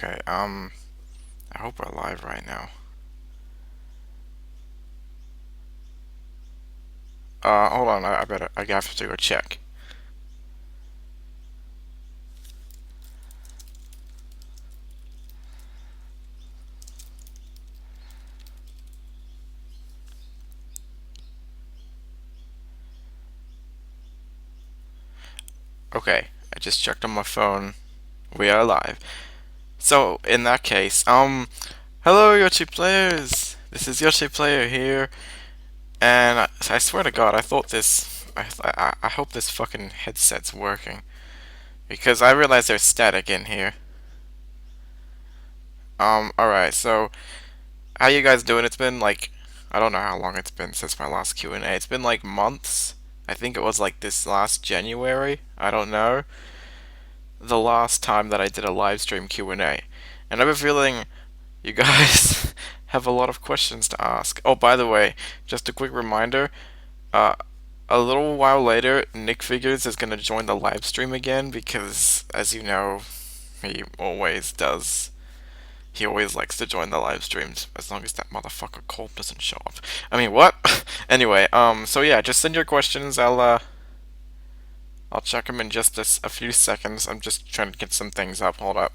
Okay, I hope we're live right now. Hold on, I have to go check. Okay, I just checked on my phone. We are live. So, in that case, hello Yoshi Players! This is Yoshi Player here, and I swear to God, I hope this fucking headset's working. Because I realize there's static in here. Alright, so, how you guys doing? It's been like, I don't know how long it's been since my last Q&A. It's been like months. I think it was like this last January. I don't know. The last time that I did a live stream Q&A. And I have a feeling you guys have a lot of questions to ask. Oh, by the way, just a quick reminder, uh, a little while later, Nick Figures is going to join the live stream again because, as you know, he always does. He always likes to join the live streams as long as that motherfucker Cole doesn't show up. I mean, what? Anyway, so yeah, just send your questions. I'll check them in just a few seconds. I'm just trying to get some things up. Hold up.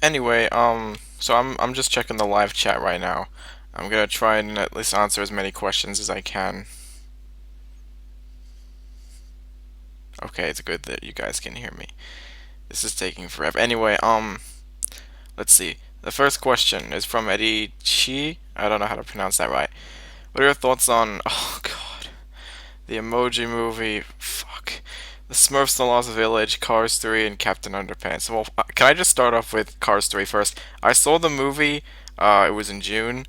Anyway, so I'm just checking the live chat right now. I'm gonna try and at least answer as many questions as I can. Okay, it's good that you guys can hear me. This is taking forever. Anyway, let's see. The first question is from Eddie Chi. I don't know how to pronounce that right. What are your thoughts on? Oh God, the Emoji movie. Fuck. The Smurfs, The Lost Village, Cars 3, and Captain Underpants. Well, can I just start off with Cars 3 first? I saw the movie. It was in June.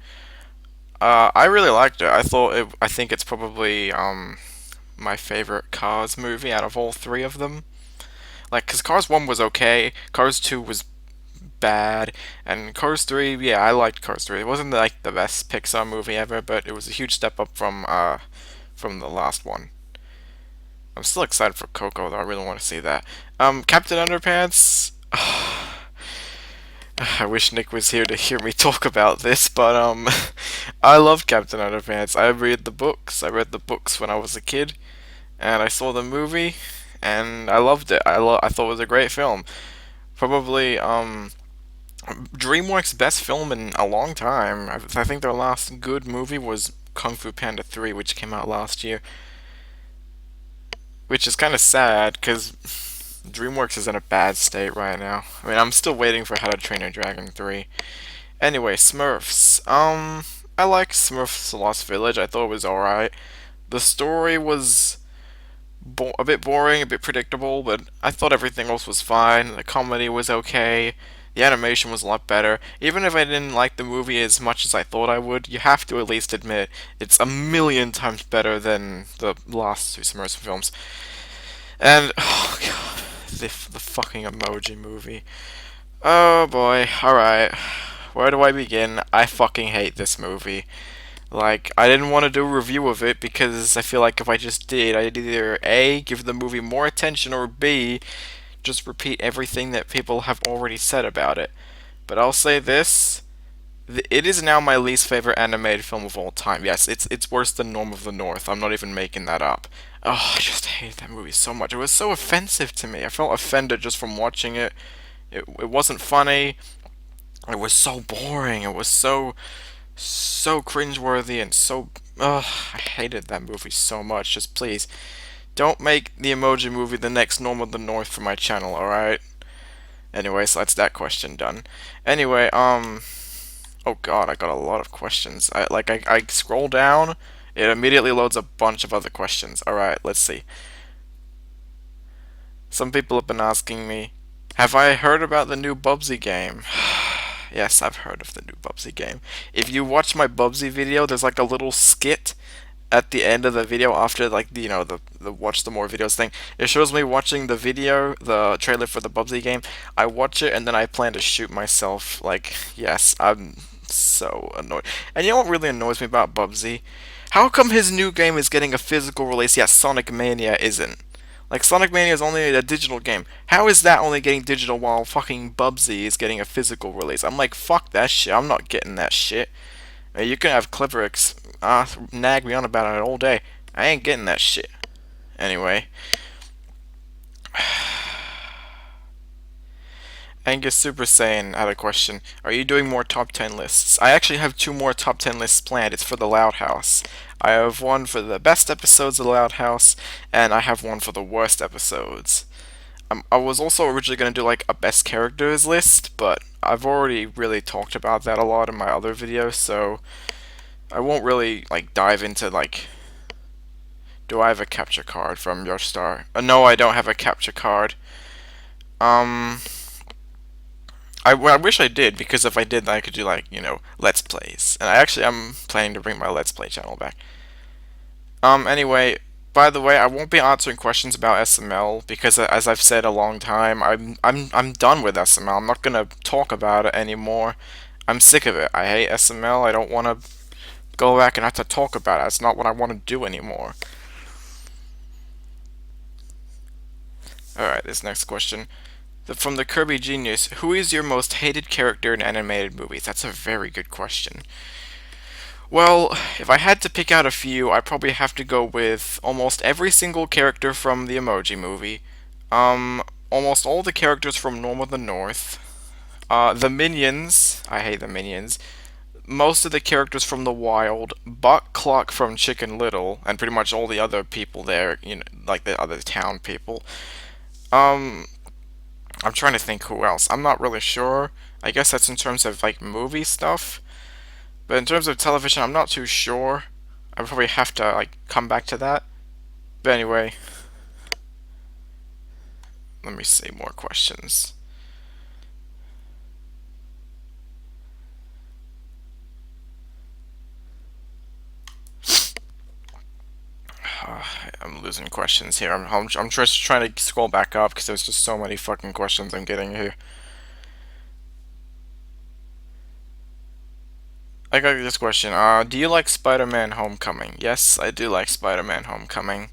I really liked it. I think it's probably my favorite Cars movie out of all three of them. Like, cause Cars 1 was okay, Cars 2 was bad, and Cars 3, yeah, I liked Cars 3. It wasn't like the best Pixar movie ever, but it was a huge step up from the last one. I'm still excited for Coco though. I really want to see that. Captain Underpants. I wish Nick was here to hear me talk about this, but I love Captain Underpants. I read the books. I read the books when I was a kid, and I saw the movie, and I loved it. I thought it was a great film. Probably DreamWorks' best film in a long time. I think their last good movie was Kung Fu Panda 3, which came out last year, which is kind of sad because DreamWorks is in a bad state right now. I mean, I'm still waiting for How to Train Your Dragon 3. Anyway, Smurfs. I like Smurfs Lost Village. I thought it was alright. The story was a bit boring, a bit predictable, but I thought everything else was fine. The comedy was okay. The animation was a lot better. Even if I didn't like the movie as much as I thought I would, you have to at least admit it's a million times better than the last two Smurfs films. And, oh god, the fucking Emoji movie. Oh boy, alright. Where do I begin? I fucking hate this movie. Like, I didn't want to do a review of it because I feel like if I just did, I'd either A, give the movie more attention, or B, just repeat everything that people have already said about it. But I'll say this. It is now my least favorite animated film of all time. Yes, it's worse than Norm of the North. I'm not even making that up. Oh, I just hate that movie so much. It was so offensive to me. I felt offended just from watching it. It wasn't funny. It was so boring. It was so cringeworthy and so. Ugh, I hated that movie so much. Just please, don't make the Emoji movie the next Norm of the North for my channel, alright? Anyway, so that's that question done. Anyway, oh god, I got a lot of questions. I scroll down, it immediately loads a bunch of other questions. Alright, let's see. Some people have been asking me, have I heard about the new Bubsy game? Yes, I've heard of the new Bubsy game. If you watch my Bubsy video, there's like a little skit at the end of the video after like the watch the more videos thing. It shows me watching the video, the trailer for the Bubsy game. I watch it and then I plan to shoot myself. Like, yes, I'm So annoyed. And you know what really annoys me about Bubsy? How come his new game is getting a physical release, yet Sonic Mania isn't? Like, Sonic Mania is only a digital game. How is that only getting digital while fucking Bubsy is getting a physical release? I'm like, fuck that shit. I'm not getting that shit. You can have Cliverix nag me on about it all day. I ain't getting that shit. Anyway. Angus Super Saiyan had a question. Are you doing more top 10 lists? I actually have two more top 10 lists planned. It's for the Loud House. I have one for the best episodes of the Loud House, and I have one for the worst episodes. I was also originally going to do like a best characters list, but I've already really talked about that a lot in my other videos, so I won't really like dive into like, do I have a capture card from your star? No, I don't have a capture card. Um, I wish I did, because if I did, then I could do like, Let's Plays. And I'm planning to bring my Let's Play channel back. Anyway, by the way, I won't be answering questions about SML because, as I've said a long time, I'm done with SML. I'm not gonna talk about it anymore. I'm sick of it. I hate SML. I don't want to go back and have to talk about it. It's not what I want to do anymore. Alright, this next question. From the Kirby Genius, who is your most hated character in animated movies? That's a very good question. Well, if I had to pick out a few, I'd probably have to go with almost every single character from the Emoji movie. Almost all the characters from Norm of the North. The Minions. I hate the Minions. Most of the characters from The Wild. Buck Cluck from Chicken Little. And pretty much all the other people there, like the other town people. Um, I'm trying to think who else. I'm not really sure. I guess that's in terms of, like, movie stuff. But in terms of television, I'm not too sure. I probably have to, like, come back to that. But anyway, let me see more questions. I'm losing questions here. I'm just trying to scroll back up because there's just so many fucking questions I'm getting here. I got this question. Do you like Spider-Man Homecoming? Yes, I do like Spider-Man Homecoming.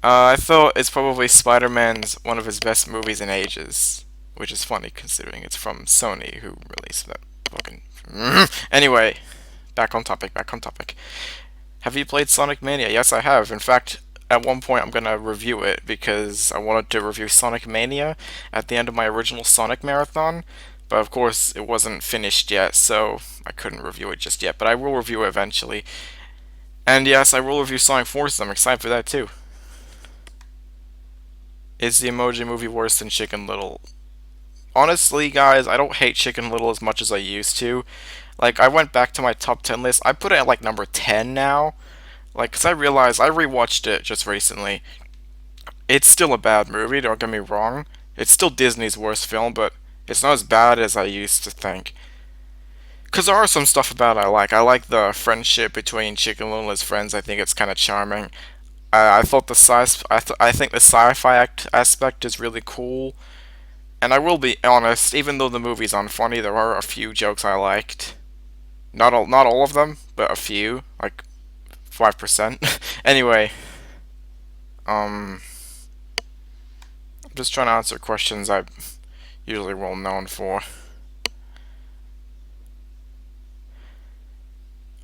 I thought it's probably Spider-Man's one of his best movies in ages, which is funny considering it's from Sony, who released that fucking. Anyway, back on topic. Back on topic. Have you played Sonic Mania? Yes, I have. In fact, at one point I'm gonna review it because I wanted to review Sonic Mania at the end of my original Sonic marathon, but of course it wasn't finished yet, so I couldn't review it just yet. But I will review it eventually. And yes, I will review Sonic Forces. I'm excited for that too. Is the Emoji Movie worse than Chicken Little? Honestly, guys, I don't hate Chicken Little as much as I used to. Like, I went back to my top 10 list. I put it at like number 10 now. Like, because I realized I rewatched it just recently. It's still a bad movie, don't get me wrong. It's still Disney's worst film, but it's not as bad as I used to think. Because there are some stuff about it I like. I like the friendship between Chicken Little and his friends. I think it's kind of charming. I thought the I think the sci-fi aspect is really cool. And I will be honest, even though the movie's unfunny, there are a few jokes I liked. Not all of them, but a few, like 5%. Anyway, I'm just trying to answer questions I'm usually well known for.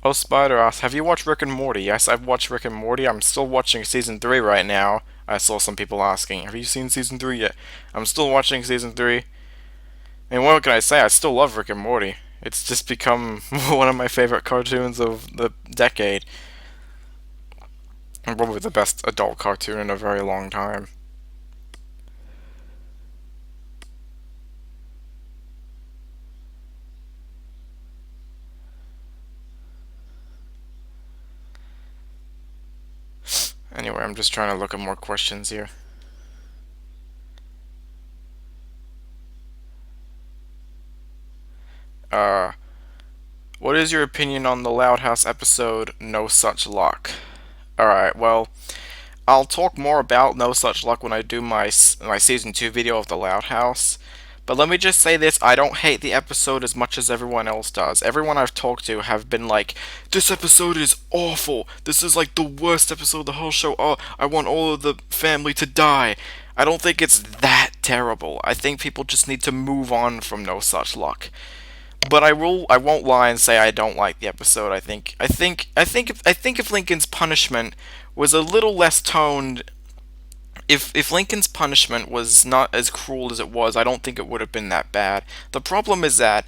Oh, Spider asks, have you watched Rick and Morty? Yes, I've watched Rick and Morty. I'm still watching season 3 right now. I saw some people asking, have you seen season 3 yet? I'm still watching season 3. And what can I say? I still love Rick and Morty. It's just become one of my favorite cartoons of the decade. And probably the best adult cartoon in a very long time. Anyway, I'm just trying to look at more questions here. Uh, what is your opinion on the Loud House episode No Such Luck? Alright, well, I'll talk more about No Such Luck when I do my season 2 video of the Loud House. But let me just say this, I don't hate the episode as much as everyone else does. Everyone I've talked to have been like, this episode is awful. This is like the worst episode of the whole show. Oh, I want all of the family to die. I don't think it's that terrible. I think people just need to move on from No Such Luck. But I won't lie and say I don't like the episode. I think if Lincoln's punishment was a little less toned, if Lincoln's punishment was not as cruel as it was, I don't think it would have been that bad. The problem is that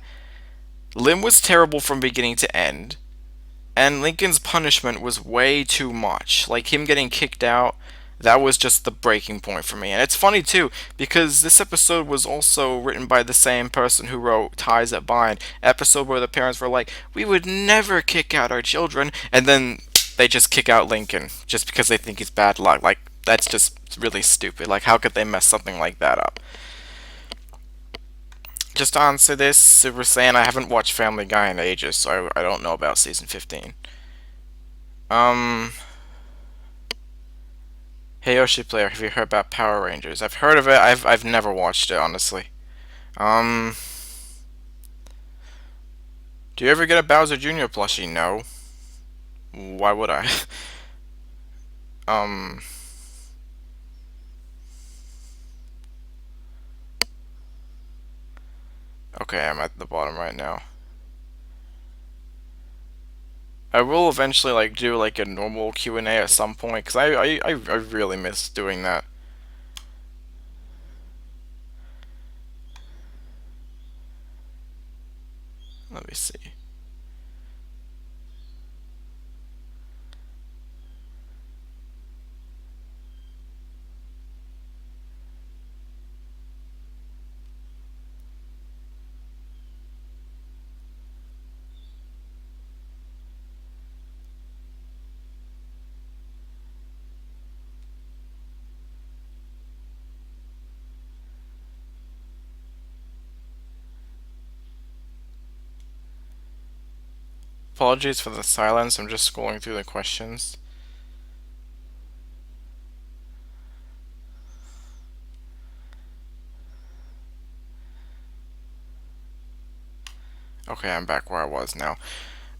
Lim was terrible from beginning to end, and Lincoln's punishment was way too much. Like him getting kicked out, that was just the breaking point for me. And it's funny too, because this episode was also written by the same person who wrote Ties That Bind, episode where the parents were like, we would never kick out our children, and then they just kick out Lincoln just because they think he's bad luck. Like, that's just really stupid. Like, how could they mess something like that up? Just to answer this, Super Saiyan, I haven't watched Family Guy in ages, so I don't know about season 15. Um, hey Yoshi Player, have you heard about Power Rangers? I've heard of it. I've never watched it, honestly. Um, do you ever get a Bowser Jr. plushie? No. Why would I? um, okay, I'm at the bottom right now. I will eventually like do like a normal Q&A at some point because I really miss doing that. Let me see. Apologies for the silence. I'm just scrolling through the questions. Okay, I'm back where I was now.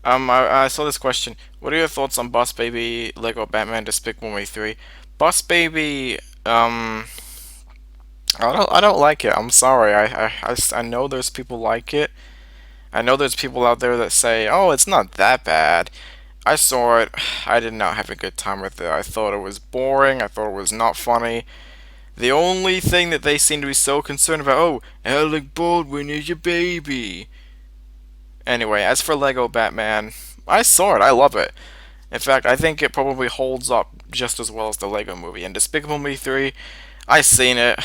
I saw this question. What are your thoughts on Boss Baby, Lego Batman, Despicable Me 3? Boss Baby, I don't like it. I'm sorry. I know there's people like it. I know there's people out there that say, oh, it's not that bad. I saw it. I did not have a good time with it. I thought it was boring. I thought it was not funny. The only thing that they seem to be so concerned about, oh, Alec Baldwin is your baby. Anyway, as for Lego Batman, I saw it. I love it. In fact, I think it probably holds up just as well as the Lego movie. And Despicable Me 3, I seen it.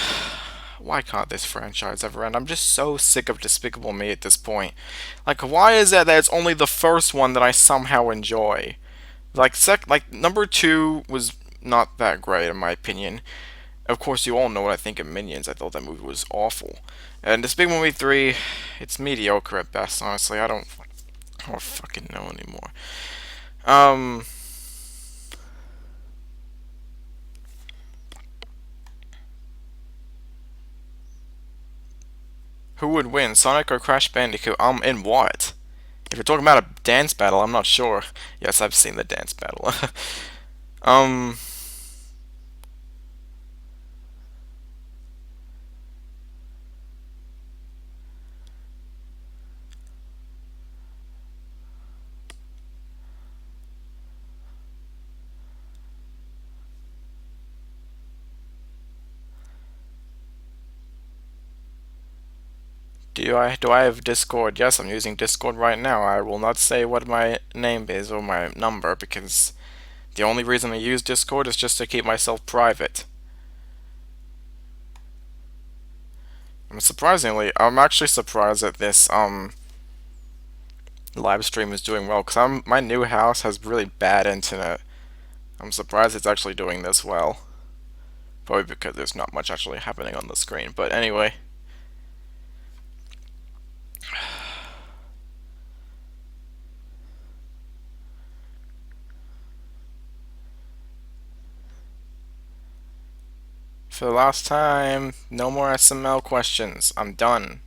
Why can't this franchise ever end? I'm just so sick of Despicable Me at this point. Like, why is it that it's only the first one that I somehow enjoy? Like number 2 was not that great in my opinion. Of course, you all know what I think of Minions. I thought that movie was awful. And Despicable Me 3, it's mediocre at best, honestly. I don't fucking know anymore. Um, who would win, Sonic or Crash Bandicoot? In what? If you're talking about a dance battle, I'm not sure. Yes, I've seen the dance battle. um, do I have Discord? Yes, I'm using Discord right now. I will not say what my name is or my number because the only reason I use Discord is just to keep myself private. I'm actually surprised that this live stream is doing well because my new house has really bad internet. I'm surprised it's actually doing this well. Probably because there's not much actually happening on the screen. But anyway, For the last time, no more SML questions. I'm done.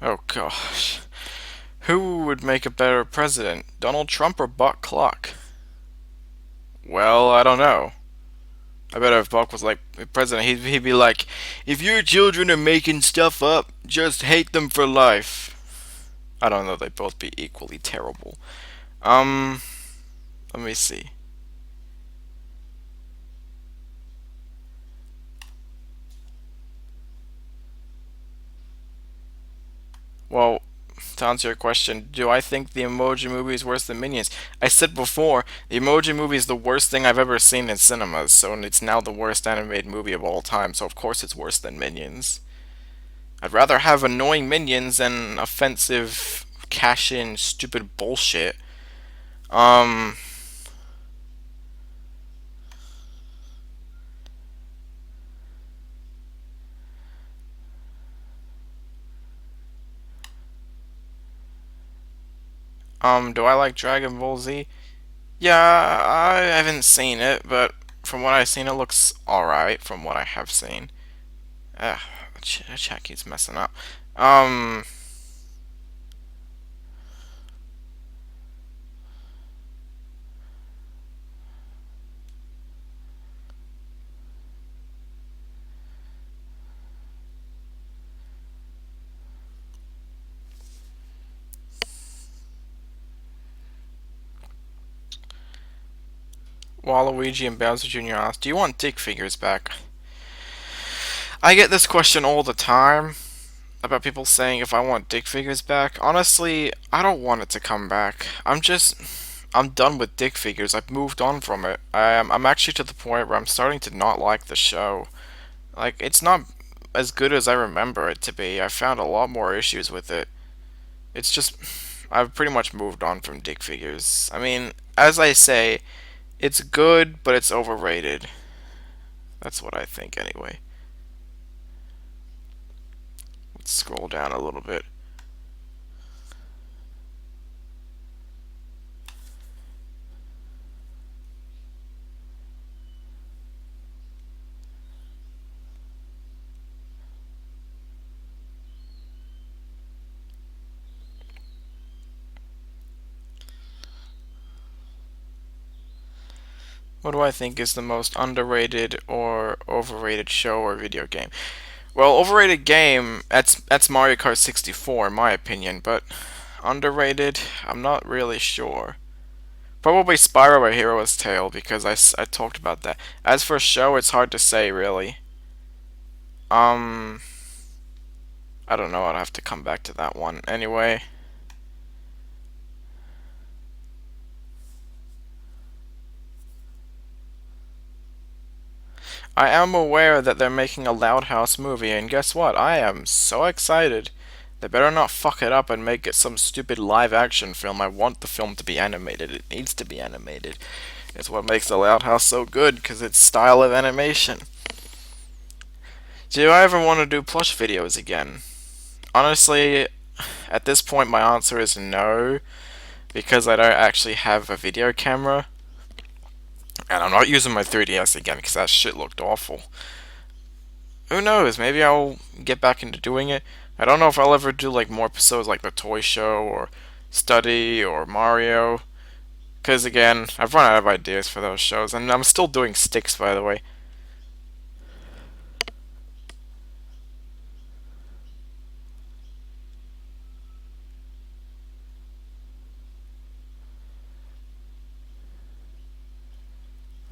Oh gosh. Who would make a better president, Donald Trump or Buck Clark? Well, I don't know. I bet if Buck was like president, he'd be like, if your children are making stuff up, just hate them for life. I don't know, they'd both be equally terrible. Um, let me see. Well, to answer your question, do I think the Emoji movie is worse than Minions? I said before, the Emoji movie is the worst thing I've ever seen in cinemas, so it's now the worst animated movie of all time, so of course it's worse than Minions. I'd rather have annoying minions than offensive, cash-in, stupid bullshit. Um, do I like Dragon Ball Z? Yeah, I haven't seen it, but from what I've seen, it looks alright from what I have seen. Ah, chat keeps messing up. Um, Waluigi and Bowser Jr. asked, do you want dick figures back? I get this question all the time about people saying if I want dick figures back. Honestly, I don't want it to come back. I'm done with dick figures. I've moved on from it. I'm actually to the point where I'm starting to not like the show. Like, it's not as good as I remember it to be. I found a lot more issues with it. It's just, I've pretty much moved on from dick figures. I mean, as I say, it's good, but it's overrated. That's what I think anyway. Let's scroll down a little bit. What do I think is the most underrated or overrated show or video game? Well, overrated game, that's Mario Kart 64 in my opinion, but underrated, I'm not really sure. Probably Spyro a Hero's Tale because I talked about that. As for show, it's hard to say really. Um, I don't know, I'd have to come back to that one. Anyway, I am aware that they're making a Loud House movie, and guess what? I am so excited. They better not fuck it up and make it some stupid live action film. I want the film to be animated. It needs to be animated. It's what makes the Loud House so good, because its style of animation. Do I ever want to do plush videos again? Honestly, at this point my answer is no, because I don't actually have a video camera. And I'm not using my 3DS again, because that shit looked awful. Who knows? Maybe I'll get back into doing it. I don't know if I'll ever do like more episodes like the toy show or study or Mario. Because again, I've run out of ideas for those shows, and I'm still doing sticks, by the way.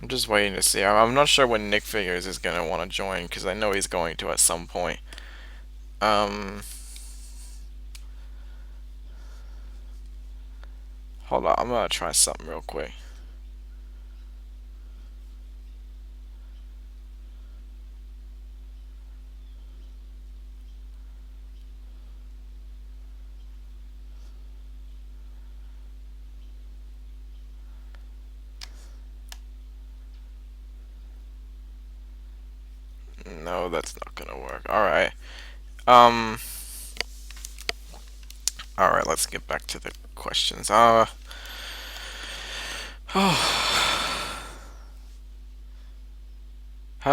I'm just waiting to see. I'm not sure when Nick Figures is gonna want to join, because I know he's going to at some point. Um, hold on, I'm gonna try something real quick. No, that's not gonna work. Alright. Um, alright, let's get back to the questions. How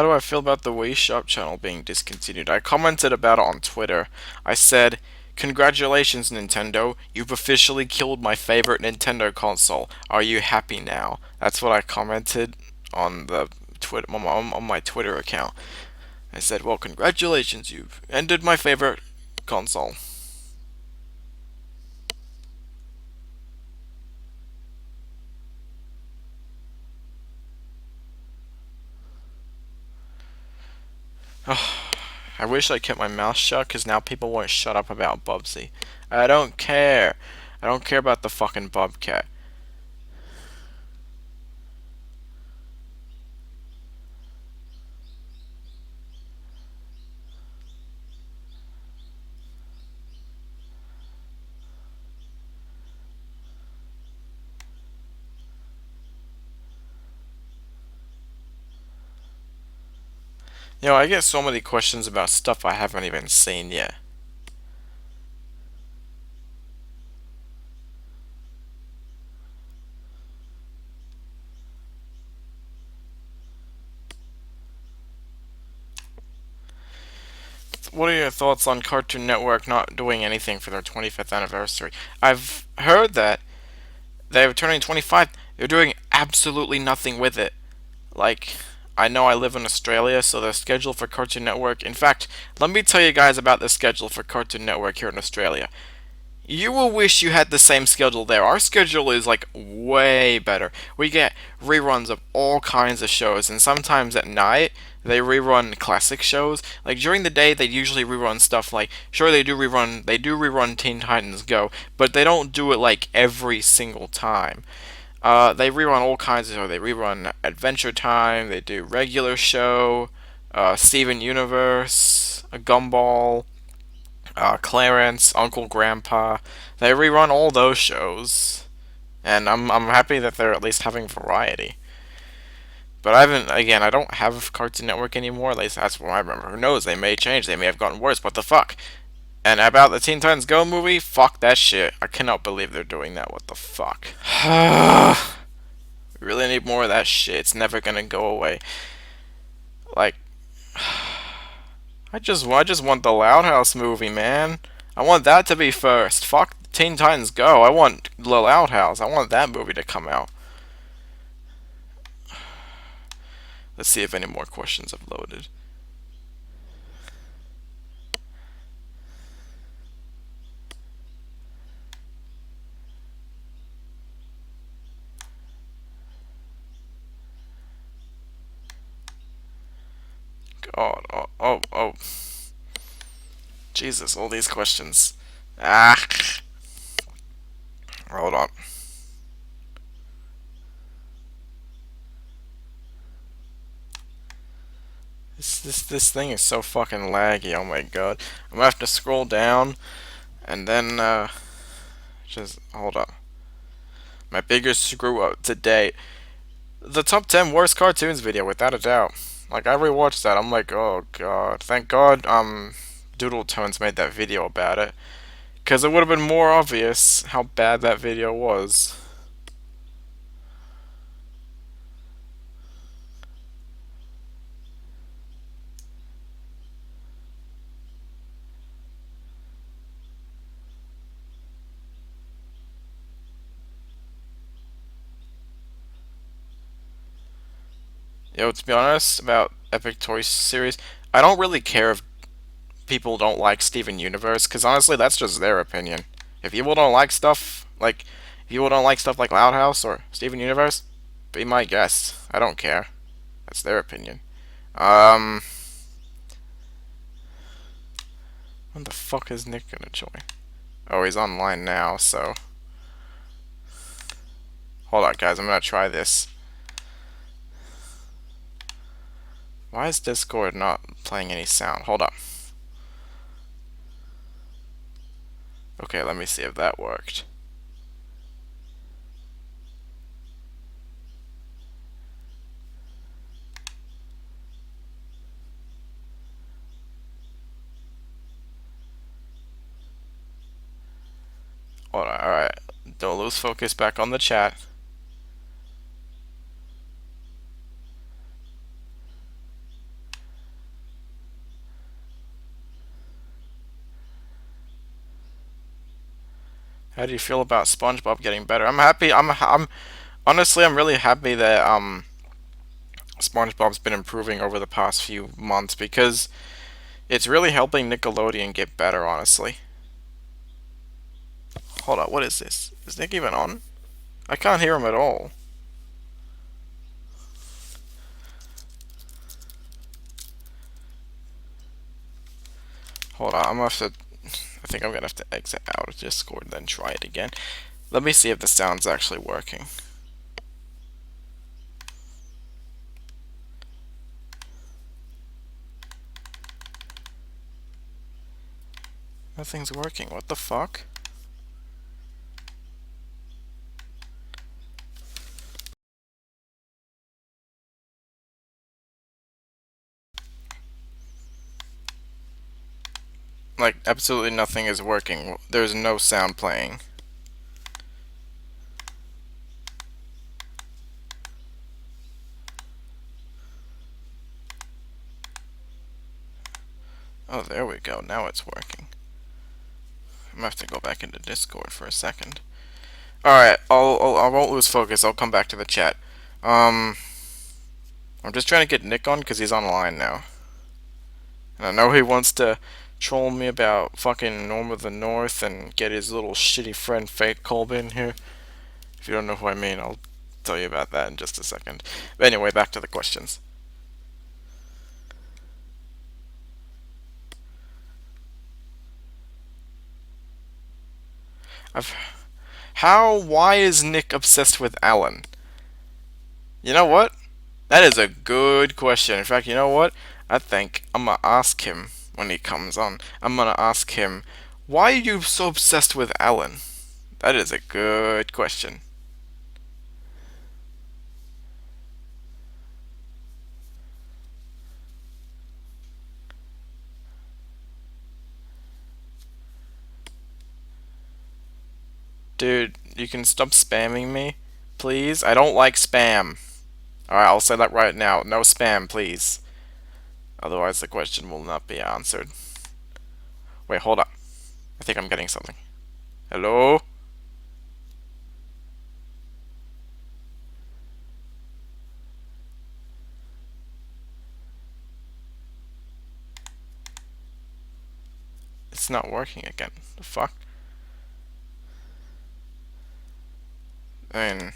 do I feel about the Wii Shop channel being discontinued? I commented about it on Twitter. I said, "Congratulations, Nintendo. You've officially killed my favorite Nintendo console. Are you happy now?" That's what I commented on the Twitter on my Twitter account. I said, "Well, congratulations. You've ended my favorite console." I wish I kept my mouth shut because now people won't shut up about Bubsy. I don't care. I don't care about the fucking Bobcat. I get so many questions about stuff I haven't even seen yet. What are your thoughts on Cartoon Network not doing anything for their 25th anniversary? I've heard that they're turning 25. They're doing absolutely nothing with it. Like, I know I live in Australia, so the schedule for Cartoon Network. In fact, let me tell you guys about the schedule for Cartoon Network here in Australia. You will wish you had the same schedule there. Our schedule is like way better. We get reruns of all kinds of shows, and sometimes at night they rerun classic shows. Like during the day, they usually rerun stuff like sure they do rerun Teen Titans Go, but they don't do it like every single time. They rerun all kinds of shows. They rerun Adventure Time. They do regular show, Steven Universe, Gumball, Clarence, Uncle Grandpa. They rerun all those shows, and I'm happy that they're at least having variety. But I haven't. Again, I don't have Cartoon Network anymore. At least that's what I remember. Who knows? They may change. They may have gotten worse. What the fuck? And about the Teen Titans Go movie, fuck that shit. I cannot believe they're doing that. What the fuck? We really need more of that shit. It's never gonna go away. Like, I just want the Loud House movie, man. I want that to be first. Fuck Teen Titans Go. I want the Loud House. I want that movie to come out. Let's see if any more questions have loaded. God, oh. Jesus, all these questions. Ah, hold on. This thing is so fucking laggy. Oh my god. I'm gonna have to scroll down and then just hold on. My biggest screw up to date. The top 10 worst cartoons video, without a doubt. Like I rewatched that. I'm like, oh god. Thank God. Doodle Tones made that video about it, because it would have been more obvious how bad that video was. To be honest about Epic Toy Series, I don't really care if people don't like Steven Universe, because honestly, that's just their opinion. If people don't like stuff like, if people don't like stuff like Loud House or Steven Universe, be my guest. I don't care. That's their opinion. Um, when the fuck is Nick gonna join? Oh, he's online now, so hold on, guys. I'm gonna try this. Why is Discord not playing any sound? Hold up. Okay, let me see if that worked. Hold on, alright. Don't lose focus back on the chat. How do you feel about SpongeBob getting better? I'm happy. I'm honestly, I'm really happy that SpongeBob's been improving over the past few months because it's really helping Nickelodeon get better, honestly. Hold on, what is this? Is Nick even on? I can't hear him at all. Hold on, I'm gonna have to. I think I'm gonna have to exit out of Discord and then try it again. Let me see if the sound's actually working. Nothing's working. What the fuck? Like, absolutely nothing is working. There's no sound playing. Oh, there we go. Now it's working. I'm gonna have to go back into Discord for a second. Alright, I won't lose focus. I'll come back to the chat. Um, I'm just trying to get Nick on because he's online now. And I know he wants to troll me about fucking Norm of the North and get his little shitty friend Fake Colby in here. If you don't know who I mean, I'll tell you about that in just a second. But anyway, back to the questions. Why is Nick obsessed with Alan? You know what? That is a good question. In fact, you know what? I think I'm gonna ask him when he comes on. I'm gonna ask him, why are you so obsessed with Alan? That is a good question. Dude, you can stop spamming me? Please? I don't like spam. Alright, I'll say that right now. No spam, please. Otherwise, the question will not be answered. Wait, hold up. I think I'm getting something. Hello? It's not working again. The fuck? I mean...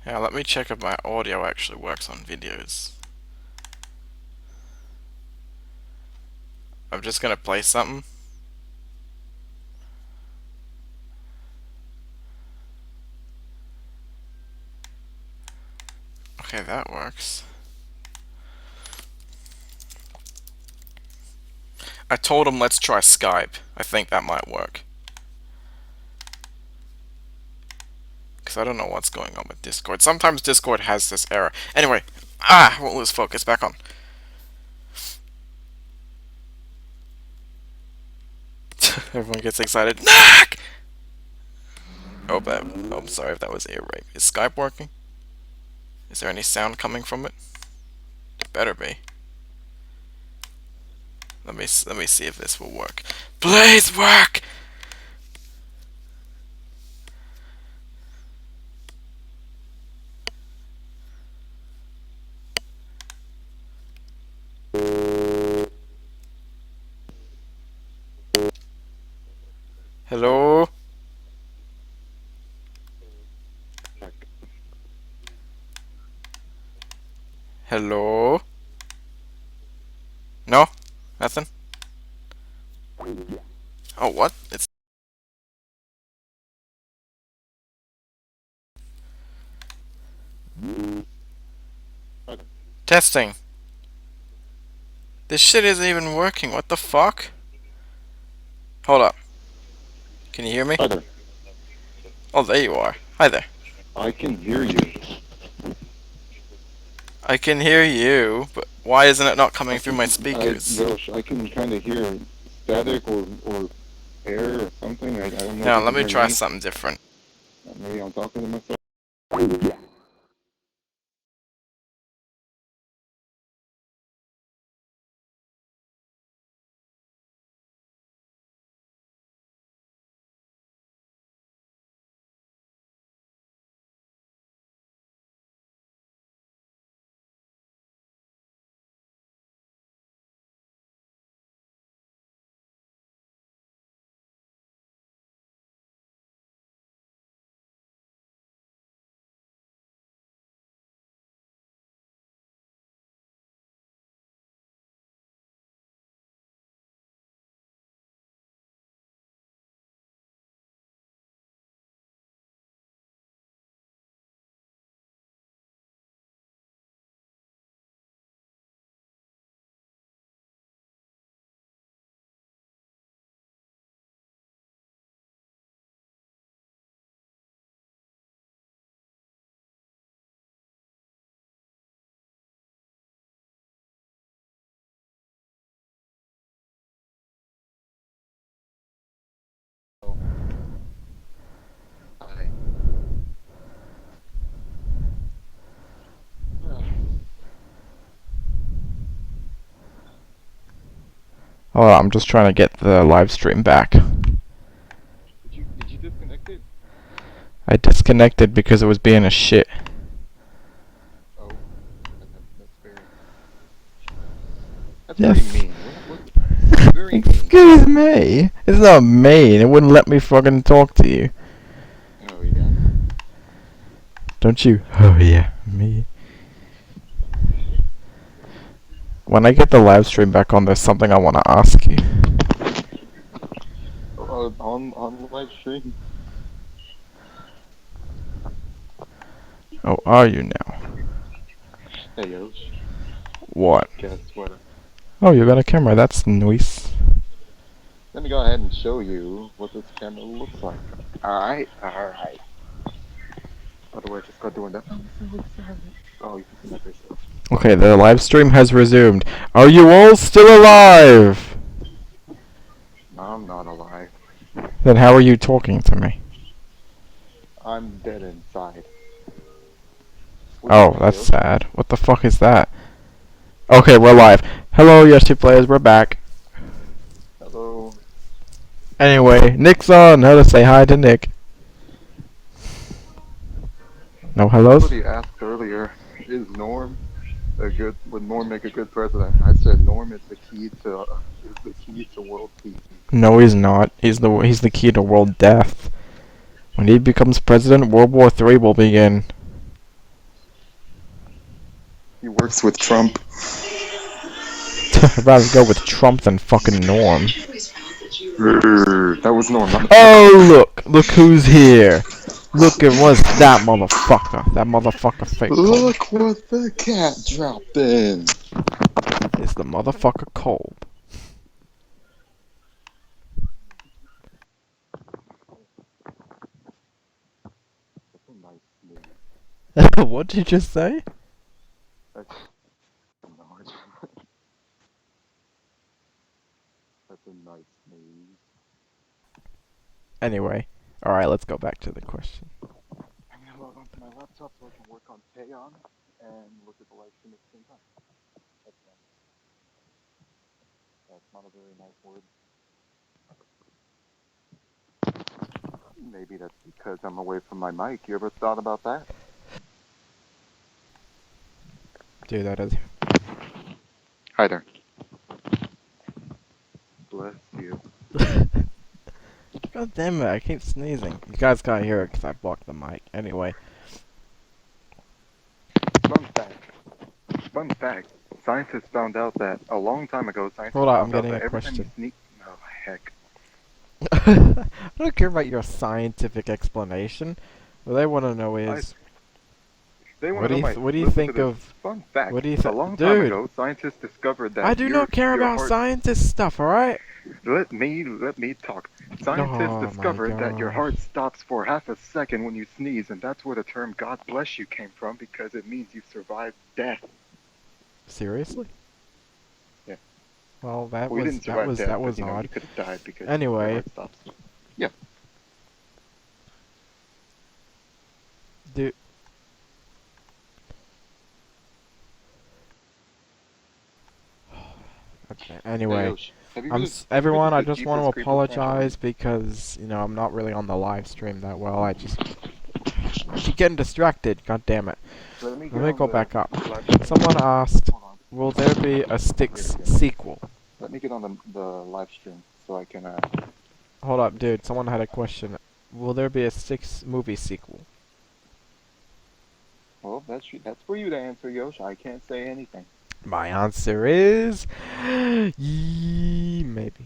Yeah, let me check if my audio actually works on videos. I'm just gonna play something. Okay, that works. I told him let's try Skype. I think that might work. Because I don't know what's going on with Discord. Sometimes Discord has this error. Anyway, I won't lose focus. Back on. Everyone gets excited. Knock! Oh, I'm sorry if that was ear rape. Is Skype working? Is there any sound coming from it? It better be. Let me see if this will work. Please work! Hello? Hello? No? Nothing? Oh, what? It's... Testing. This shit isn't even working. What the fuck? Hold up. Can you hear me? Hi there. Oh, there you are. Hi there. I can hear you. I can hear you, but why isn't it not coming through my speakers? Yosh, I can kind of hear static or air or something. I don't know if Now, you let can me hear try me. something different. Maybe I'm talking to myself. Hi. Hold on, I'm just trying to get the live stream back. Did you disconnect it? I disconnected because it was being a shit. Oh, that's very Yes. mean. What very mean. Excuse me. It's not mean. It wouldn't let me fucking talk to you. Oh yeah. Don't you? Oh yeah, me. When I get the live stream back on, there's something I want to ask you. On the live stream. Oh, are you now? Hey Yosh, What? guess what? Oh, you got a camera. That's nice. Let me go ahead and show you what this camera looks like. Alright. By the way, just got doing that. I'm so excited. Oh, you can see my face. Okay, the live stream has resumed. Are you all still alive? I'm not alive. Then how are you talking to me? I'm dead inside. What do you Oh, think, that's Yosh? sad. What the fuck is that? Okay, we're live. Hello, Yoshi Players, we're back. Hello. Anyway, Nick's on. How to say hi to Nick? No hellos? Somebody asked earlier, is Norm would Norm make a good president? I said Norm is the key to world peace. No, he's not. He's the key to world death. When he becomes president, World War III will begin. He works with Trump. I'd rather go with Trump than fucking Norm. That was Norm. Oh, look who's here. Look at what's that motherfucker. That motherfucker fake cold. Look what the cat dropped in. It's the motherfucker cold. That's a nice sneeze. What did you just say? That's a That's a nice sneeze. Anyway, alright, let's go back to the question. I'm gonna log onto my laptop so I can work on Payon and look at the live stream at the same time. That's nice. That's not a very nice word. Maybe that's because I'm away from my mic. You ever thought about that? Dude, that is. Hi there. Bless you. God damn it, I keep sneezing. You guys can't hear it because I blocked the mic. Anyway. Fun fact. Fun fact. Scientists found out that a long time ago. Scientists Hold on, I'm found out getting that a every time you question. sneak. Oh heck. I don't care about your scientific explanation. What I want to know is, They want to know my. what do you Listen to think this. of? Fun fact. What do you A think, long time dude? ago, scientists discovered that I do not care your about heart. scientist stuff. All right. Let me talk. Scientists Oh my discovered that your heart gosh. stops for half a second when you sneeze, and that's where the term "God bless you" came from because it means you survived death. Seriously? Yeah. Well, that Well, you was didn't that survive was death, that but was you odd. could have died because your Anyway, heart stops. Yeah. dude. Okay, Hey anyway, Yosh, have you everyone. I visited just want to Jeepers Creepers trampoline? apologize because I'm not really on the live stream that well. I just keep getting distracted. God damn it. Let me Let get me on go the back up. live stream. Someone asked, Hold on. "Will there be a Here Styx we go. sequel?" Let me get on the live stream so I can. Hold Let up, me see. dude. Someone had a question. Will there be a Styx movie sequel? Well, that's for you to answer, Yosh. I can't say anything. My answer is, maybe.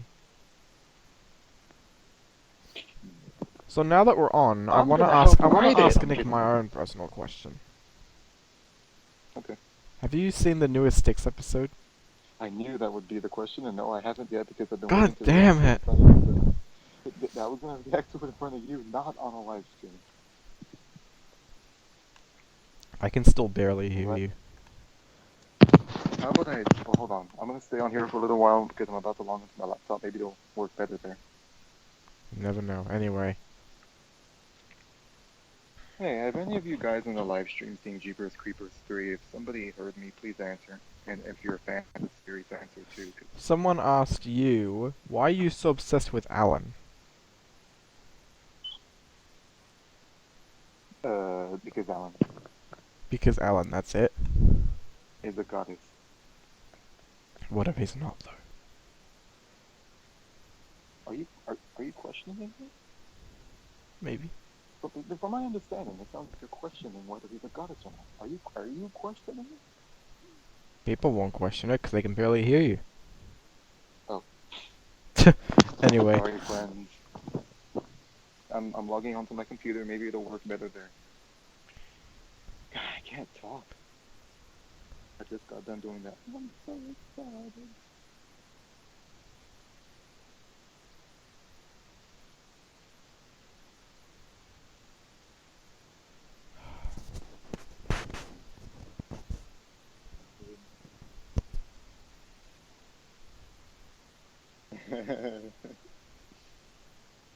So now that we're on, I I'm wanna gonna ask. help I wanna write it. ask I'm Nick kidding. my own personal question. Okay. Have you seen the newest Styx episode? I knew that would be the question, and no, I haven't yet because I've been God waiting to react damn to it in it! front of you. But I was gonna react to it in front of you, not on a live stream. I can still barely hear What? you. How about I? Well, hold on. I'm gonna stay on here for a little while because I'm about to log into my laptop. Maybe it'll work better there. You never know. Anyway, Hey, have any of you guys in the live stream seen Jeepers Creepers 3? If somebody heard me, please answer. And if you're a fan of the series, answer too. someone asked you, why are you so obsessed with Alan? Because Alan Because Alan, that's it. is a goddess. What if he's not though? Are you questioning me? Maybe. But from my understanding, it sounds like you're questioning whether he's a goddess or not. Are you questioning me? People won't question it because they can barely hear you. Oh, Anyway, sorry, friends. I'm logging onto my computer. Maybe it'll work better there. God, I can't talk. I just got done doing that. I'm so excited.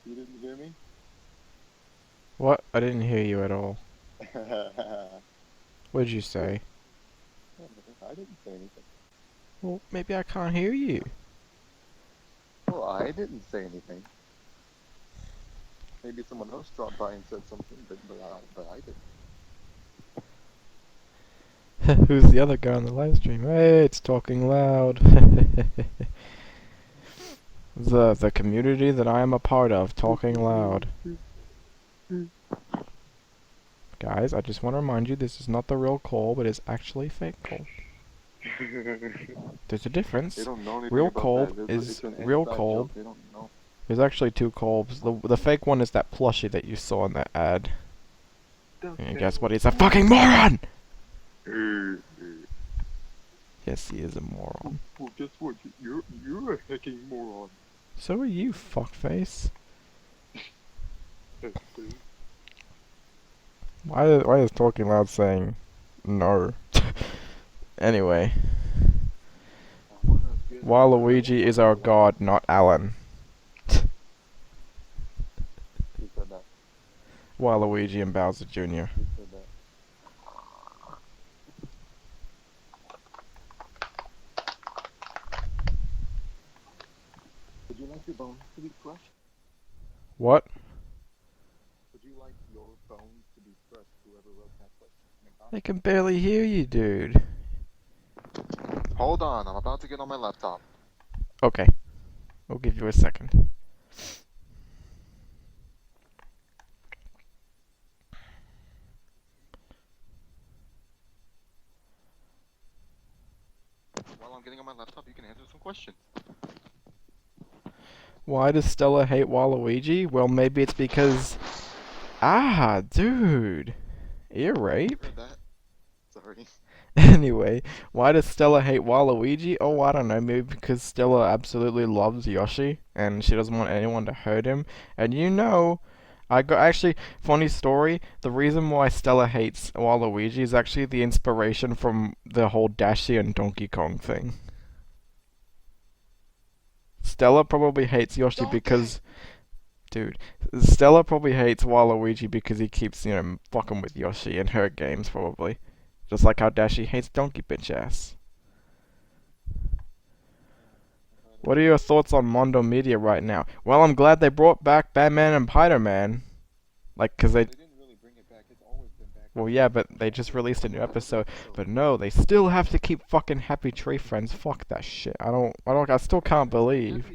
You didn't hear me? what? I didn't hear you at all. Good. What did you say? I didn't say anything. Well, maybe I can't hear you. Well, I didn't say anything. Maybe someone else dropped by and said something, but I didn't. Who's the other guy on the live stream? Hey, it's talking loud. the community that I am a part of, talking loud. Guys, I just want to remind you, this is not the real call, but it's actually fake call. There's a They difference. don't know anything Real about that. call is It's an real inside call. joke. They don't know. There's actually two calls. The fake one is that plushie that you saw in that ad. And guess what? Ducktales. He's a fucking moron! Hey, Yes, he is a moron. well, guess what? You're a hecking moron. So are you, fuckface. Why is Talking Loud saying no? Anyway, I wanna get Waluigi is our god, not Alan. Who said that? Waluigi and Bowser Jr. Who said that? Would you like your bones to be crushed? What? Would you like your bones to be crushed? Whoever wrote that question in the I comments. can barely hear you, dude. Hold on, I'm about to get on my laptop. Okay, we'll give you a second. While I'm getting on my laptop, you can answer some questions. Why does Stella hate Waluigi? Well, maybe it's because... Ah, dude. Ear You rape? heard that? Sorry. Anyway, why does Stella hate Waluigi? Oh, I don't know. Maybe because Stella absolutely loves Yoshi and she doesn't want anyone to hurt him. And I got actually funny story. The reason why Stella hates Waluigi is actually the inspiration from the whole Dashi and Donkey Kong thing. Stella probably hates Yoshi Donkey! because, dude, Stella probably hates Waluigi because he keeps, fucking with Yoshi in her games probably. Just like how Dashi hates Donkey bitch ass. What are your thoughts on Mondo Media right now? Well, I'm glad they brought back Batman and Spider-Man. Like, cause Well, they, they didn't really bring it back. It's always been back. well, It's yeah, just but the they show just was released a new over a year episode. ago. But no, they still have to keep fucking Happy Tree Friends. Fuck that shit. I still can't believe.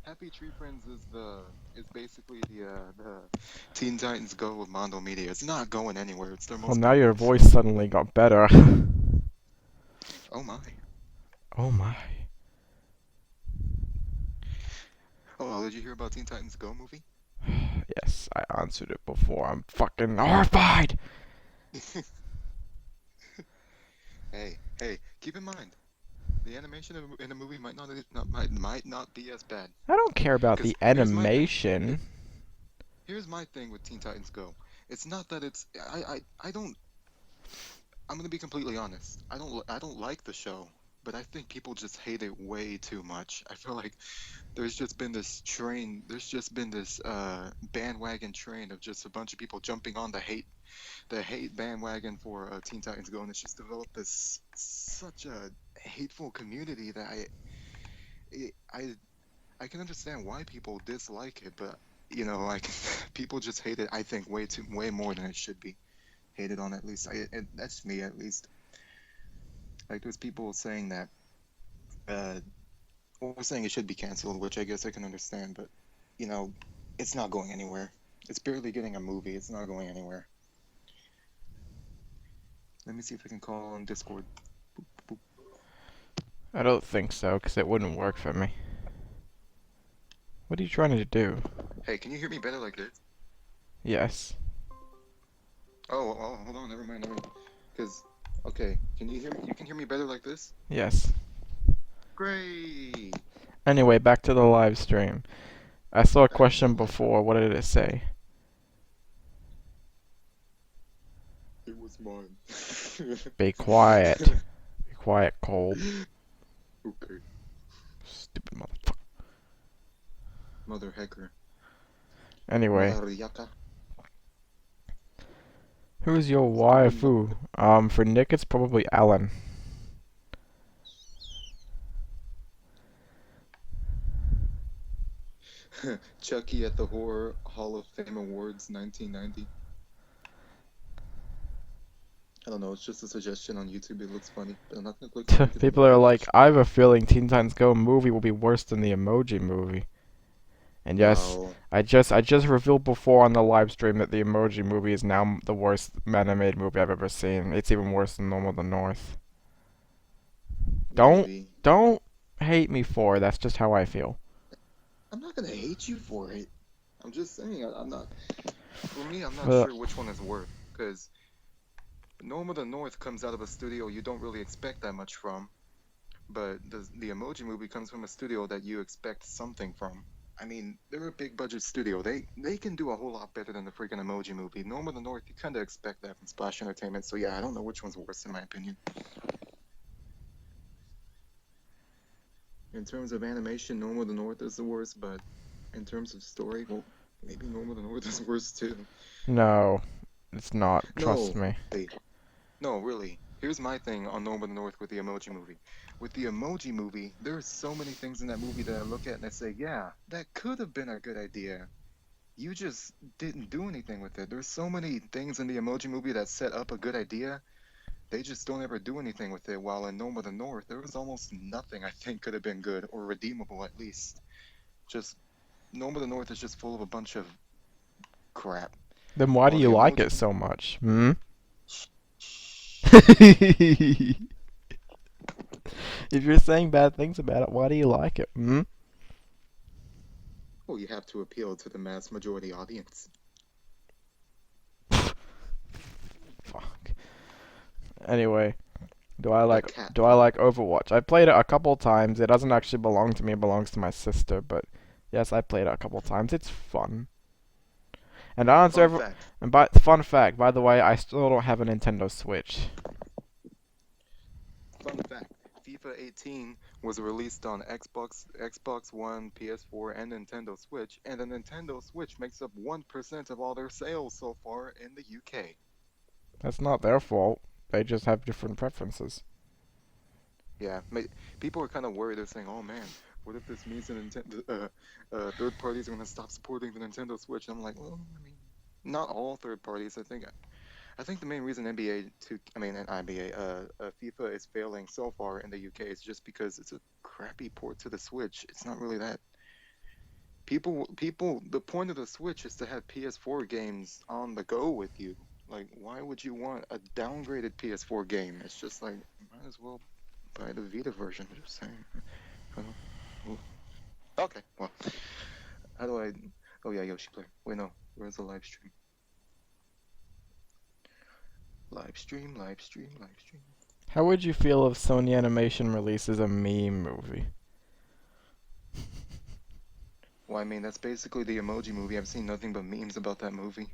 Happy Tree Friends is basically the Teen Titans Go with Mondo Media. It's not going anywhere. It's their Well, most now your popular voice show. suddenly got better. Oh my. Oh my. Oh, did you hear about Teen Titans Go movie? Yes, I answered it before. I'm fucking horrified. Hey, keep in mind the animation in the movie might not be as bad. I don't care about Because the animation. here's my thing with Teen Titans Go. It's not that it's I don't I'm gonna be completely honest. I don't like the show, but I think people just hate it way too much. I feel like there's just been this bandwagon train of just a bunch of people jumping on the hate bandwagon for Teen Titans Go, and it's just developed this such a hateful community that I I I can understand why people dislike it, but like people just hate it. I think way more than it should be hated on. At least that's me at least. Like there's people saying that, uh, we're saying it should be canceled, which I guess I can understand, but you know, it's not going anywhere. It's barely getting a movie. It's not going anywhere. Let me see if I can call on Discord. Boop, boop. I don't think so, because it wouldn't work for me. What are you trying to do? Hey, can you hear me better like this? Yes. Hold on, never mind. Because, okay, can you hear me? You can hear me better like this? Yes. Great. Anyway, back to the live stream. I saw a question before. What did it say? It was mine. Be quiet. Be quiet, Cole. Okay, Stupid motherfucker. mother hacker. Anyway, Mother yaka. who's your Stupid mother. waifu? For Nick, it's probably Alan. Chucky at the Horror Hall of Fame Awards 1990. I don't know, it's just a suggestion on YouTube. It looks funny, but I'm not gonna click on it because I'm People gonna are get like, watched. I have a feeling Teen Titans Go movie will be worse than the Emoji movie. And yes, No, I just revealed before on the live stream that the Emoji movie is now the worst animated movie I've ever seen. It's even worse than Normal the North. Don't really. don't hate me for it. That's just how I feel. I'm not gonna hate you for it. I'm just saying, I'm not. For me, I'm not But sure which one is worse because Normal the North comes out of a studio you don't really expect that much from, but the Emoji Movie comes from a studio that you expect something from. I mean, they're a big budget studio. They can do a whole lot better than the freaking Emoji Movie. Normal the North, you kind of expect that from Splash Entertainment. So yeah, I don't know which one's worse in my opinion. In terms of animation, Normal the North is the worst, but in terms of story, well, maybe Normal the North is worse too. no, it's not. Trust No, me. hey, no, really. Here's my thing on Normal the North with the Emoji Movie. With the Emoji Movie, there are so many things in that movie that I look at and I say, yeah, that could have been a good idea. You just didn't do anything with it. There's so many things in the Emoji Movie that set up a good idea. They just don't ever do anything with it. While in Normal the North, there was almost nothing I think could have been good or redeemable at least. Just Normal the North is just full of a bunch of crap. Then why do While you the like it Emoji so much? Hmm? If you're saying bad things about it, why do you like it? Hmm? well, you have to appeal to the mass majority audience. Fuck. Anyway. Do I A like cat. do I like Overwatch? I played it a couple times. It doesn't actually belong to me, it belongs to my sister, but yes, I played it a couple times. It's fun. And I answer Fun every, fact. and fun fact, by the way, I still don't have a Nintendo Switch. Fun fact. FIFA 18 was released on Xbox One, PS4, and Nintendo Switch, and the Nintendo Switch makes up 1% of all their sales so far in the UK. That's not their fault. They just have different preferences. Yeah, people are kind of worried. They're saying, "Oh man, what if this means the Nintendo third parties are going to stop supporting the Nintendo Switch?" And I'm like, well, I mean, not all third parties. I think the main reason FIFA is failing so far in the UK is just because it's a crappy port to the Switch. It's not really that. The point of the Switch is to have PS4 games on the go with you. Like, why would you want a downgraded PS4 game? It's just like, might as well buy the Vita version. Just saying. I don't. Ooh. Okay, well, how do I? Oh yeah, Yoshi Player. Wait, no. Where's the live stream? Live stream, live stream, live stream. How would you feel if Sony Animation releases a meme movie? Well, I mean, that's basically the Emoji movie. I've seen nothing but memes about that movie.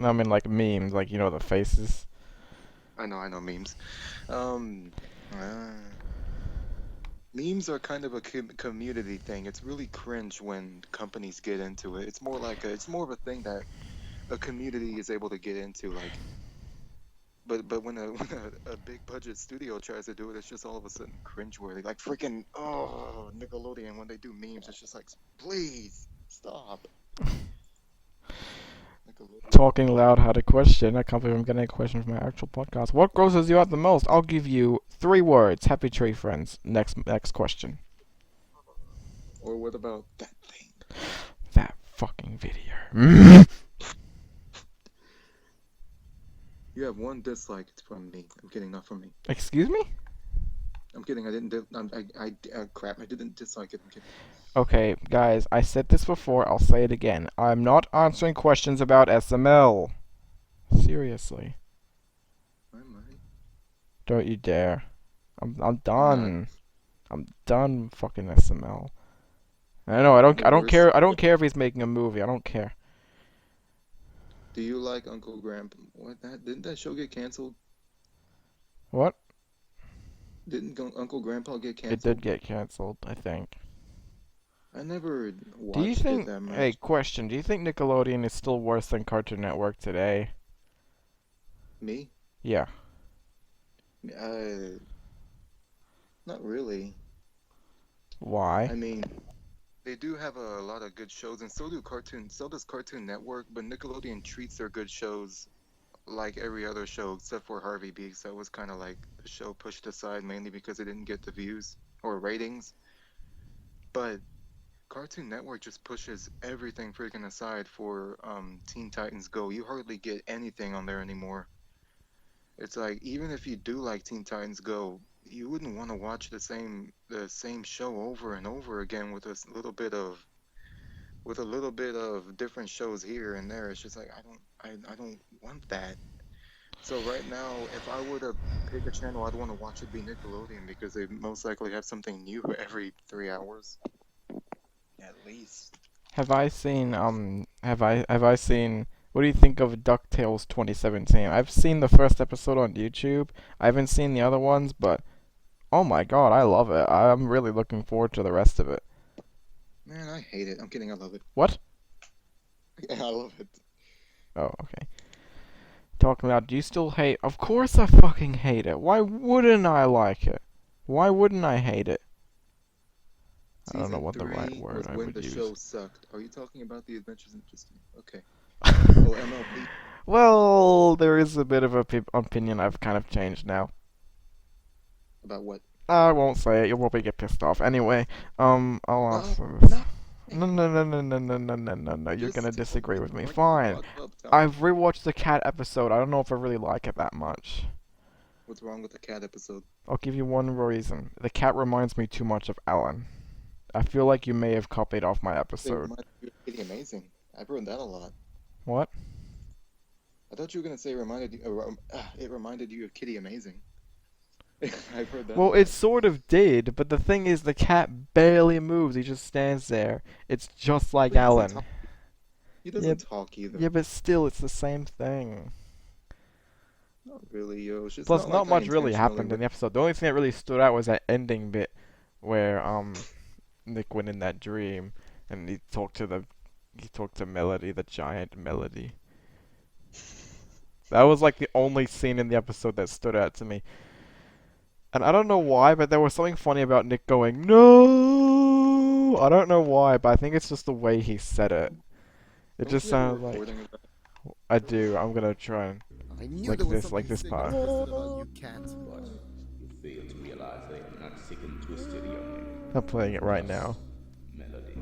I mean, like memes, like you know the faces. I know memes. Um, uh, Memes are kind of a community thing. It's really cringe when companies get into it. It's more of a thing that a community is able to get into. Like, but when a when a big budget studio tries to do it, it's just all of a sudden cringeworthy. Like freaking Nickelodeon when they do memes, it's just like please stop. Nickelodeon. Talking loud had a question. I can't believe I'm getting a question from my actual podcast. What grosses you out the most? I'll give you 3 words. Happy tree friends. Next question. Or what about that thing? That fucking video. You have one dislike. It's from me. I'm kidding, not from me. Excuse me? I'm kidding. I didn't. Crap. I didn't dislike it. I'm kidding. Okay, guys, I said this before. I'll say it again. I'm not answering questions about SML. Seriously. I might. Don't you dare. I'm Why not? done. I'm done fucking SML. I know. The I don't worst. care. I don't care if he's making a movie. I don't care. Do you like Uncle Grandpa? What? Didn't that show get canceled? What? Didn't Uncle Grandpa get It did canceled? get canceled, I think. I never Do you watched it think? that Hey, much. question. Do you think Nickelodeon is still worse than Cartoon Network today? Me? Yeah. Uh, Not really. Why? I mean, they do have a lot of good shows, and so does Cartoon Network. But Nickelodeon treats their good shows like every other show, except for Harvey Beaks. That was kind of like a show pushed aside mainly because it didn't get the views or ratings. But Cartoon Network just pushes everything freaking aside for Teen Titans Go. You hardly get anything on there anymore. It's like even if you do like Teen Titans Go, you wouldn't want to watch the same show over and over again with a little bit of different shows here and there. It's just like I don't want that. So right now, if I were to pick a channel I'd want to watch, it'd be Nickelodeon because they most likely have something new every 3 hours at least. Have I seen what do you think of Ducktales 2017? I've seen the first episode on YouTube. I haven't seen the other ones, but oh my god, I love it. I'm really looking forward to the rest of it. Man, I hate it. I'm kidding. I love it. What? I love it. Oh, okay. Talking about, do you still hate? Of course I fucking hate it. Why wouldn't I like it? Why wouldn't I hate it? I don't know Season what the right 3 word was I when would the use. show sucked. Are you talking about the Adventures in Justine? Okay. Oh, MLP. Well, there is a bit of a opinion I've kind of changed now. About what? I won't say it. You'll probably get pissed off. Anyway, I'll No, answer this. no. No, no, no, no, no, no, no, no, no, no. You're Just gonna tell disagree me. with me. Bring the Fine. fuck up. Tell me. I've rewatched the cat episode. I don't know if I really like it that much. What's wrong with the cat episode? I'll give you one reason. The cat reminds me too much of Alan. I feel like you may have copied off my They episode. reminded you of Kitty Amazing. I've heard that a lot. What? I thought you were gonna say it reminded you of Kitty Amazing. I've heard that a Well, it lot. sort of did, but the thing is, the cat barely moves. He just stands there. It's just like But he doesn't Alan. talk. He Yeah, doesn't talk either. yeah, but still, it's the same thing. Not really, Yosh. It's Plus, not not like I much really intentionally happened in would. the episode. The only thing that really stood out was that ending bit where Nick went in that dream and he talked to Melody, the giant Melody. That was like the only scene in the episode that stood out to me. And I don't know why, but there was something funny about Nick going, "No!" I don't know why, but I think it's just the way he said it. It Don't just you have a sounds like recording of that? I do. I'm gonna try and I knew there was something like this sick and part. twisted about you, cat. But you fail to realize I am not sick and twisted, youngin. I'm playing it right Just now. melody.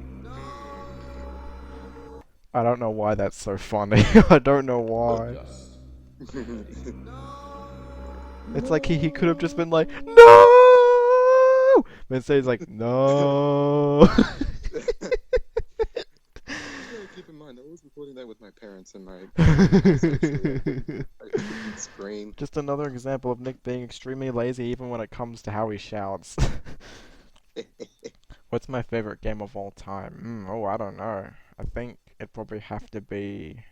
I don't know why that's so funny. I don't know why. Just It's like he could have just been like, "No!" But instead he's like, "No." You gotta keep in mind, I was recording that with my parents in my house, actually. I couldn't scream. Just another example of Nick being extremely lazy even when it comes to how he shouts. What's my favorite game of all time? Oh, I don't know. I think it'd probably have to be...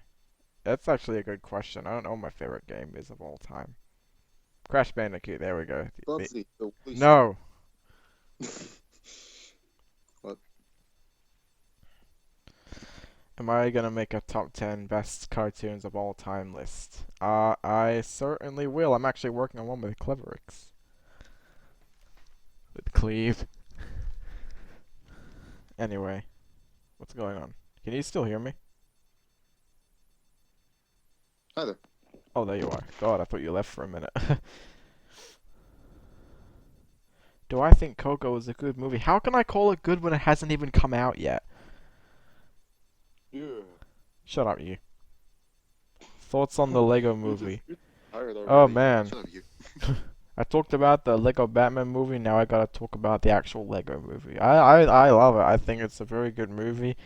That's actually a good question. I don't know what my favorite game is of all time. Crash Bandicoot, there we go. Bubsy, the police. No! What? Am I gonna make a top 10 best cartoons of all time list? I certainly will. I'm actually working on one with Cleverix. With Cleve. Anyway, what's going on? Can you still hear me? Hi there. Oh, there you are. God, I thought you left for a minute. Do I think Coco is a good movie? How can I call it good when it hasn't even come out yet? Yeah. Shut up, you. Thoughts on the Lego movie? You're tired already. Oh, man. Shut up, you. I talked about the Lego Batman movie, now I gotta talk about the actual Lego movie. I love it. I think it's a very good movie.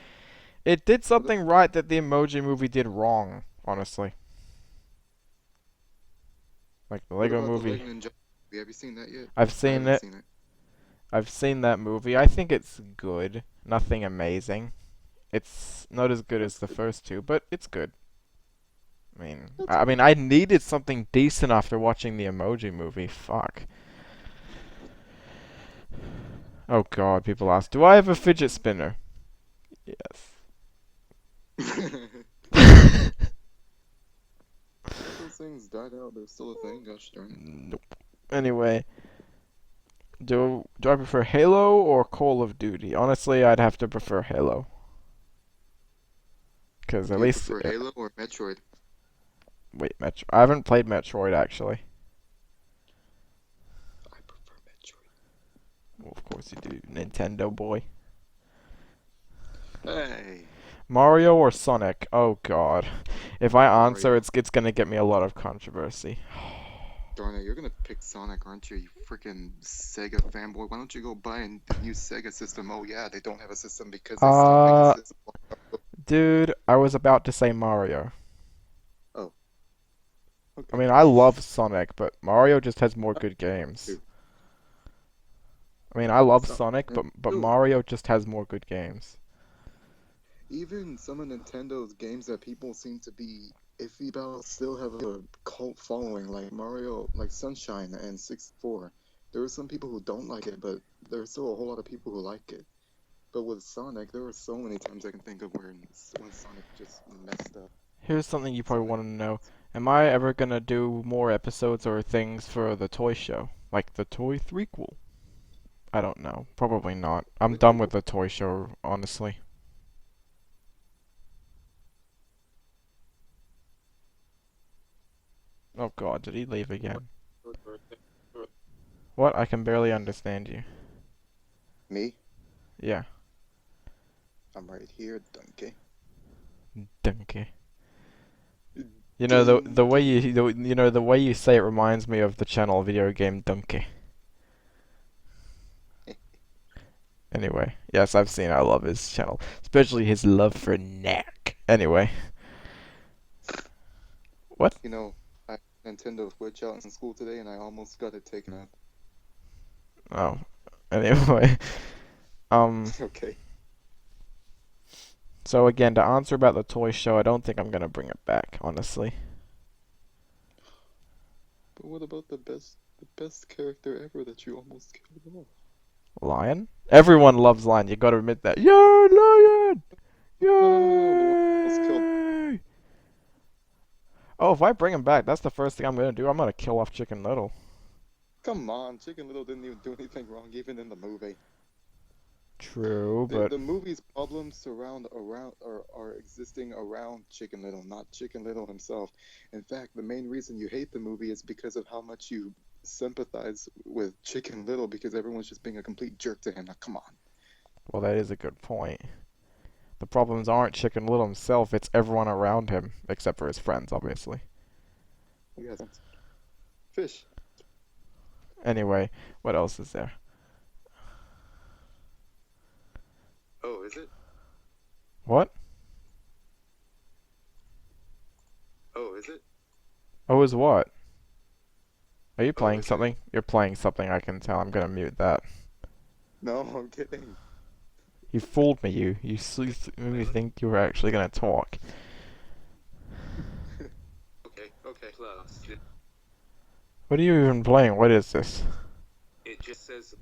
It did something right that the Emoji movie did wrong, honestly. Like the What Lego about the movie. Lego Ninja? Have you seen that yet? I've I seen haven't it. seen it. I've seen that movie. I think it's good. Nothing amazing. It's not as good as That's the good. first two, but it's good. That's I mean, I needed something decent after watching the Emoji movie. Fuck. Oh God, people ask, do I have a fidget spinner? Yes. Those things died out. They're still a thing. Gosh darn it. Nope. Anyway, do I prefer Halo or Call of Duty? Honestly, I'd have to prefer Halo. Because Do at you least prefer Halo or Metroid? wait, I haven't played Metroid actually. I prefer Metroid. Well, of course you do, Nintendo boy. Hey. Mario or Sonic? Oh God. If I answer, Mario. it's gonna get me a lot of controversy. Darn it, you're gonna pick Sonic, aren't you? You freaking Sega fanboy. Why don't you go buy a new Sega system? Oh yeah, they don't have a system because they stopped making systems. Dude, I was about to say Mario. Oh. I Okay. mean, I love Sonic, but Mario just has more good games. Dude. I mean, I love Stop. Sonic, but Dude, Mario just has more good games. even some of Nintendo's games that people seem to be iffy about still have a cult following, like Mario, like Sunshine and 64. There are some people who don't like it, but there's still a whole lot of people who like it. But with Sonic, there were so many times I can think of when Sonic just messed up. Here's something you probably Sonic. want to know. Am I ever gonna do more episodes or things for the toy show? Like the toy threequel? I don't know. Probably not. I'm done with the toy show, honestly. Oh God, did he leave again? What? I can barely understand you. Me? Yeah. I'm right here, donkey. Donkey. You know the way the way you say it reminds me of the channel video game Donkey. Anyway, yes, I've seen. I love his channel, especially his love for Knack. Anyway, what? You know, I had Nintendo Switch out in school today, and I almost got it taken out. Oh, anyway. Okay. So again, to answer about the toy show, I don't think I'm gonna bring it back, honestly. But what about the best character ever that you almost killed off? Lion? Everyone loves Lion. You gotta admit that. Yay, Lion! No, the one that almost killed. Yay! Oh, if I bring him back, that's the first thing I'm gonna do. I'm gonna kill off Chicken Little. Come on, Chicken Little didn't even do anything wrong, even in the movie. True, The but the movie's problems surround around are existing around Chicken Little, not Chicken Little himself. In fact, the main reason you hate the movie is because of how much you sympathize with Chicken Little because everyone's just being a complete jerk to him. Now, come on. well, that is a good point. The problems aren't Chicken Little himself, it's everyone around him, except for his friends, obviously. Yes. Fish. Anyway, what else is there? Oh, is it? What? Oh, is it? Oh, is what? Are you Oh, playing is it? something? You're playing something, I can tell. I'm gonna mute that. No, I'm kidding. You fooled me, you made me think you were actually gonna talk. Okay, Plus. What are you even playing? What is this? It just says.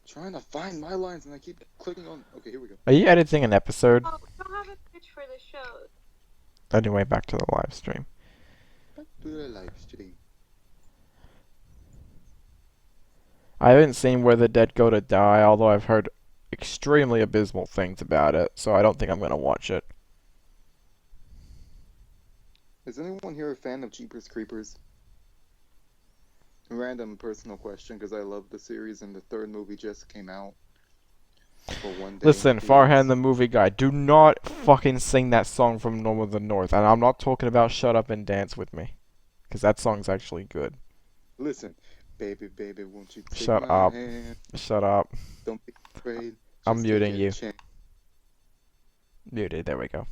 Trying to find my lines and I keep clicking on. Okay, here we go. Are you editing an episode? Oh, we don't have a pitch for the show. Anyway, back to the live stream. Back to the live stream. I haven't seen Where the Dead Go to Die, although I've heard extremely abysmal things about it, so I don't think I'm gonna watch it. Is anyone here a fan of Jeepers Creepers? Random personal question, because I love the series and the third movie just came out for one day. Listen, Farhan the movie guy, do not fucking sing that song from North of the North, and I'm not talking about Shut Up and Dance with Me, because that song's actually good. Listen, baby, baby, won't you take Shut my up. hand? Shut up. Don't be afraid. I'm just muting take a you. chance. Muted, there we go.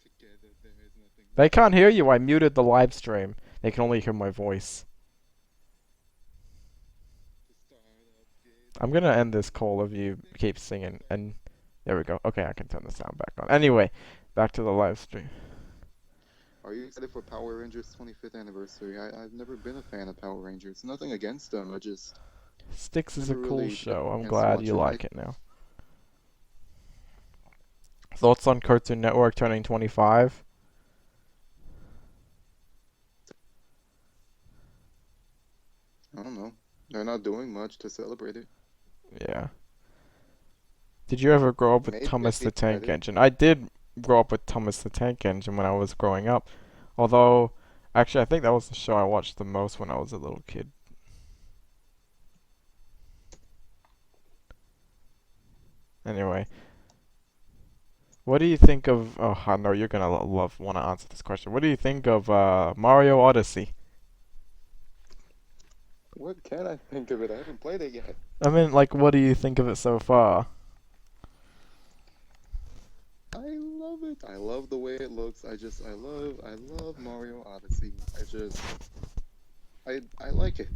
Together, there is nothing They can't hear you, I muted the live stream. They can only hear my voice. I'm gonna end this call if you keep singing, and there we go. Okay, I can turn the sound back on. Anyway, back to the live stream. Are you excited for Power Rangers 25th anniversary? I've never been a fan of Power Rangers. Nothing against them. I just Styx is a never cool really show. I'm chance to glad watch you it. like it now. Thoughts on Cartoon Network turning 25? I don't know. They're not doing much to celebrate it. Yeah. Did you ever grow up with Maybe Thomas the I Tank did. Engine? I did grow up with Thomas the Tank Engine when I was growing up. Although, actually, I think that was the show I watched the most when I was a little kid. Anyway. What do you think of... Oh, I know you're gonna want to answer this question. What do you think of Mario Odyssey? What can I think of it? I haven't played it yet. I mean, like, what do you think of it so far? I love it. I love the way it looks. I love Mario Odyssey. I like it.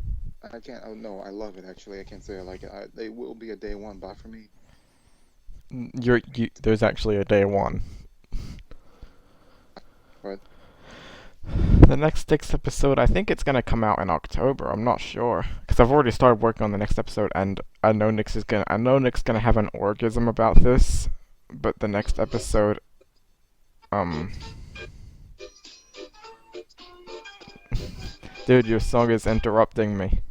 I can't. Oh no, I love it. Actually, I can't say I like it. They will be a day one buy for me. There's actually a day one. What? The next Styx episode, I think it's gonna come out in October. I'm not sure, because I've already started working on the next episode, and I know Nick's gonna have an orgasm about this. But the next episode, dude, your song is interrupting me.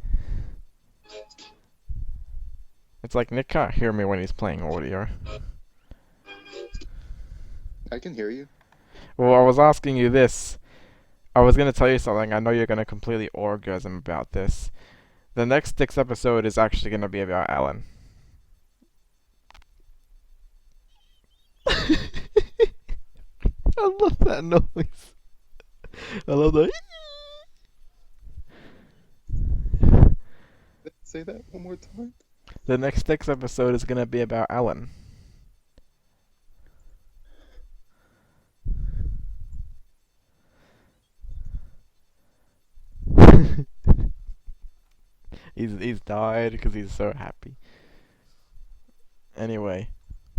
It's like Nick can't hear me when he's playing audio. I can hear you. Well, I was asking you this. I was gonna tell you something. I know you're gonna completely orgasm about this. The next Styx episode is actually gonna be about Alan. I love that noise. I love that. Say that one more time. The next Styx episode is gonna be about Alan. He's died because he's so happy. Anyway,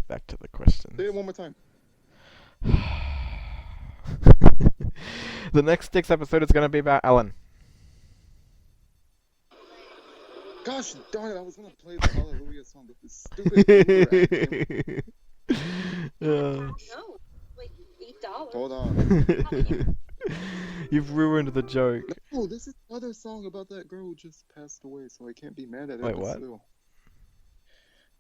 back to the questions. Say it one more time. The next Sticks episode is gonna be about Ellen. Gosh darn it! I was gonna play the Hallelujah song, but this stupid Uber ad came. No. Like $8. Hold on. You've ruined the joke. No, this is another song about that girl who just passed away, so I can't be mad at it. Wait, but what? Still.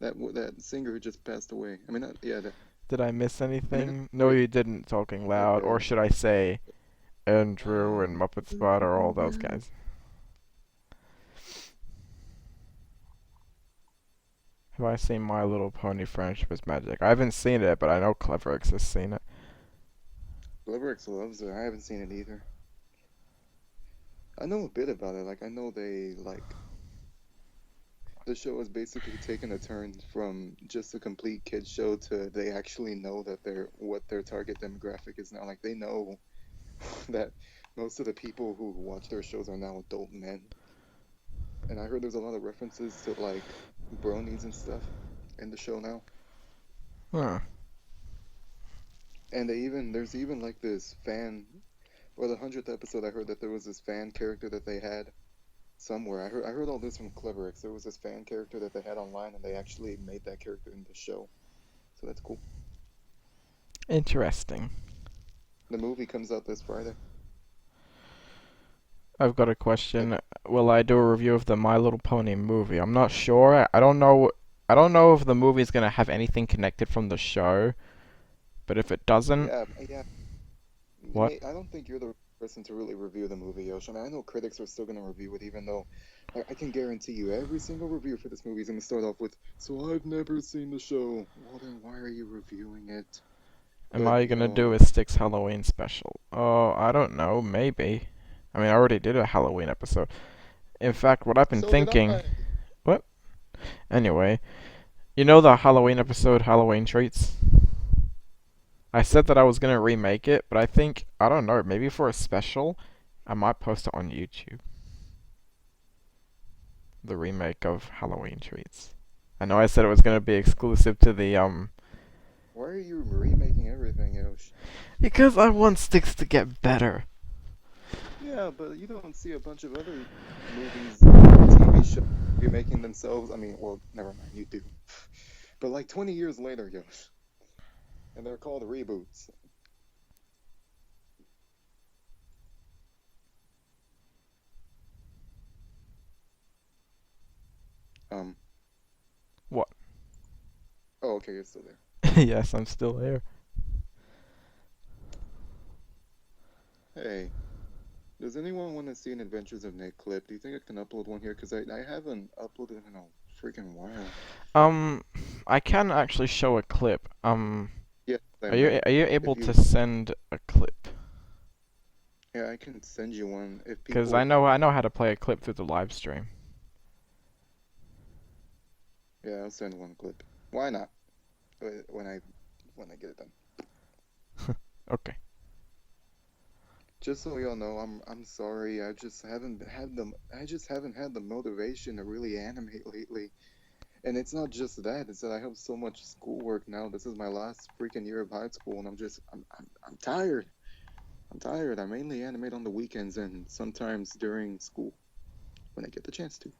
That singer who just passed away. I mean, that. Did I miss anything? No, you didn't. Talking loud, or should I say, Andrew and Muppet Spot, or all those guys? Have I seen My Little Pony Friendship is Magic? I haven't seen it, but I know Cleverix has seen it. Cleverix loves it. I haven't seen it either. I know a bit about it. Like, I know they, like... The show has basically taken a turn from just a complete kids show to they actually know that what their target demographic is now. Like, they know that most of the people who watch their shows are now adult men. And I heard there's a lot of references to, like, bronies and stuff in the show now. Huh. And there's even like this fan, or the 100th episode, I heard that there was this fan character that they had somewhere. I heard all this from Cleverix. There was this fan character that they had online, and they actually made that character in the show. So that's cool. Interesting. The movie comes out this Friday. I've got a question. Will I do a review of the My Little Pony movie? I'm not sure. I don't know. I don't know if the movie is gonna have anything connected from the show. But if it doesn't, Yeah. What? I don't think you're the person to really review the movie, Yoshi. I mean, I know critics are still gonna review it, even though I can guarantee you every single review for this movie is gonna start off with, "So I've never seen the show." Well, then why are you reviewing it? am But, I you gonna know, do a Sticks Halloween special? Oh, I don't know. Maybe. I mean, I already did a Halloween episode. In fact, what I've been So did thinking. I. What? Anyway, you know the Halloween episode, Halloween Treats? I said that I was gonna remake it, but I don't know, maybe for a special, I might post it on YouTube. The remake of Halloween Treats. I know I said it was gonna be exclusive to the, Why are you remaking everything, Yosh? because I want Sticks to get better. Yeah, but you don't see a bunch of other movies, TV shows remaking themselves. I mean, well, never mind, you do. But like 20 years later, Yosh. And they're called reboots. What? Oh, okay, you're still there. Yes, I'm still here. Hey, does anyone want to see an Adventures of Nick clip? Do you think I can upload one here? Because I haven't uploaded in a freaking while. I can actually show a clip. Yeah, Are you able you- to send a clip? Yeah, I can send you one if people. Because I know how to play a clip through the live stream. Yeah, I'll send one clip. Why not? When I get it done. Okay. Just so y'all know, I'm sorry. I just haven't had the motivation to really animate lately. And it's not just that. It's that I have so much schoolwork now. This is my last freaking year of high school, and I'm tired. I'm tired. I mainly animate on the weekends and sometimes during school when I get the chance to.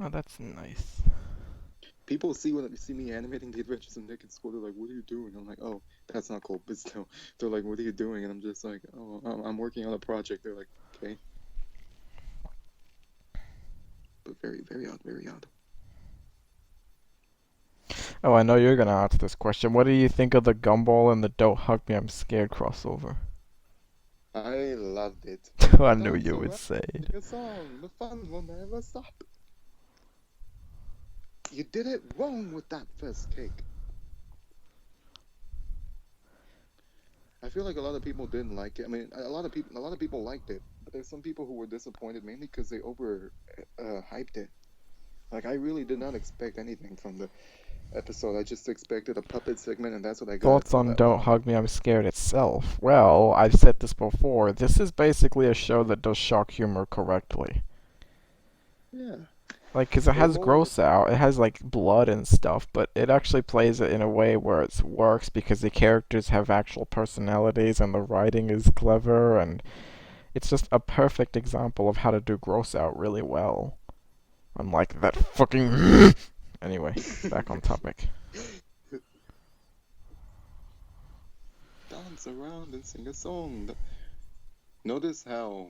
Oh, that's nice. People see me animating the Adventures of Nick in school. They're like, "What are you doing?" I'm like, "Oh, that's not cool." But still, they're like, "What are you doing?" And I'm just like, "Oh, I'm working on a project." They're like, "Okay." But very, very odd, very odd. Oh, I know you're gonna ask this question. What do you think of the Gumball and the Don't Hug Me, I'm Scared crossover? I loved it. I knew you would say it. The song, the fun will never stop. You did it wrong with that first cake. I feel like a lot of people didn't like it. I mean, a lot of people liked it, but there's some people who were disappointed mainly because they hyped it. Like, I really did not expect anything from the episode. I just expected a puppet segment, and that's what I got. Thoughts on Don't Hug Me, I'm Scared itself? Well, I've said this before. This is basically a show that does shock humor correctly. Yeah. Like, 'cause it They're has more. gross out, it has like blood and stuff, but it actually plays it in a way where it works because the characters have actual personalities and the writing is clever, and it's just a perfect example of how to do gross out really well. Unlike that fucking. Anyway, back on topic. Dance around and sing a song. Notice how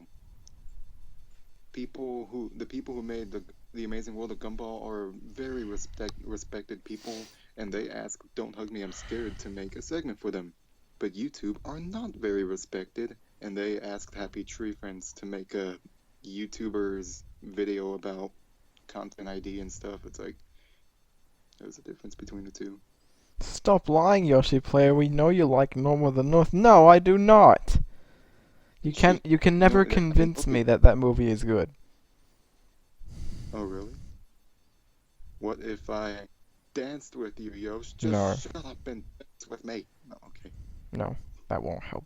the people who made the Amazing World of Gumball are very respected people, and they ask "Don't hug me, I'm scared" to make a segment for them. But YouTube are not very respected, and they asked Happy Tree Friends to make a YouTuber's video about content ID and stuff. It's like there's a difference between the two. Stop lying, Yoshi Player. We know you like Norm of the North. No, I do not. You can No, never I convince know me that that movie is good. Oh, really? What if I danced with you, Yosh? Just No. shut up and dance with me. No, okay. No, that won't help.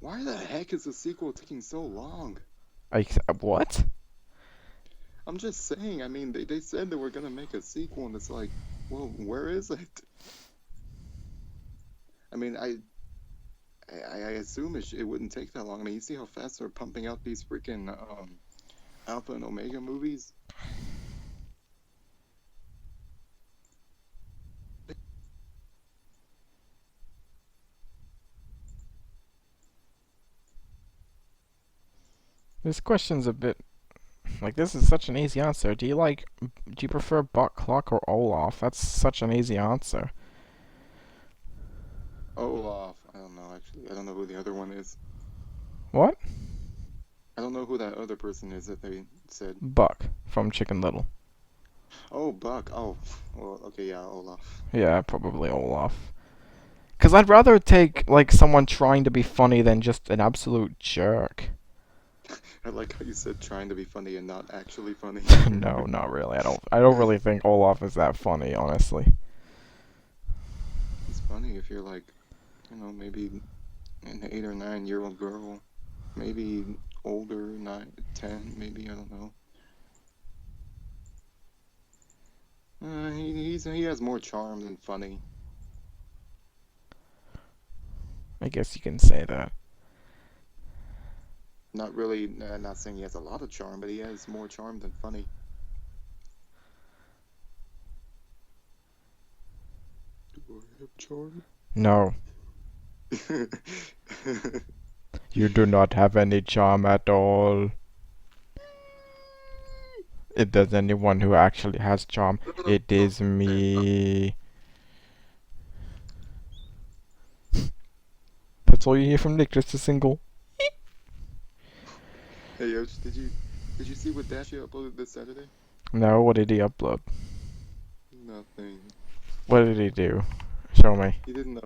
Why the heck is the sequel taking so long? What? I'm just saying, I mean, they said they were gonna make a sequel, and it's like, well, where is it? I mean, I assume it wouldn't take that long. I mean, you see how fast they're pumping out these freaking Alpha and Omega movies? This question's a bit like, this is such an easy answer. Do you prefer Buck Clock or Olaf? That's such an easy answer. Olaf. I don't know, actually. I don't know who the other one is. What? I don't know who that other person is that they said. Buck from Chicken Little. Oh, Buck. Oh, well, okay, yeah, Olaf. Yeah, probably Olaf. 'Cause I'd rather take like someone trying to be funny than just an absolute jerk. I like how you said trying to be funny and not actually funny. No, not really. I don't really think Olaf is that funny, honestly. It's funny if you're like, maybe an 8 or 9-year-old girl, maybe older, 9, 10, maybe, I don't know. He has more charm than funny. I guess you can say that. Not really, not saying he has a lot of charm, but he has more charm than funny. Do I have charm? No, you do not have any charm at all. If there's anyone who actually has charm, it is me. That's all you hear from Nick, just a single. Hey, Yosh, did you see what Dashi uploaded this Saturday? No, what did he upload? Nothing. What did he do? Show me. He didn't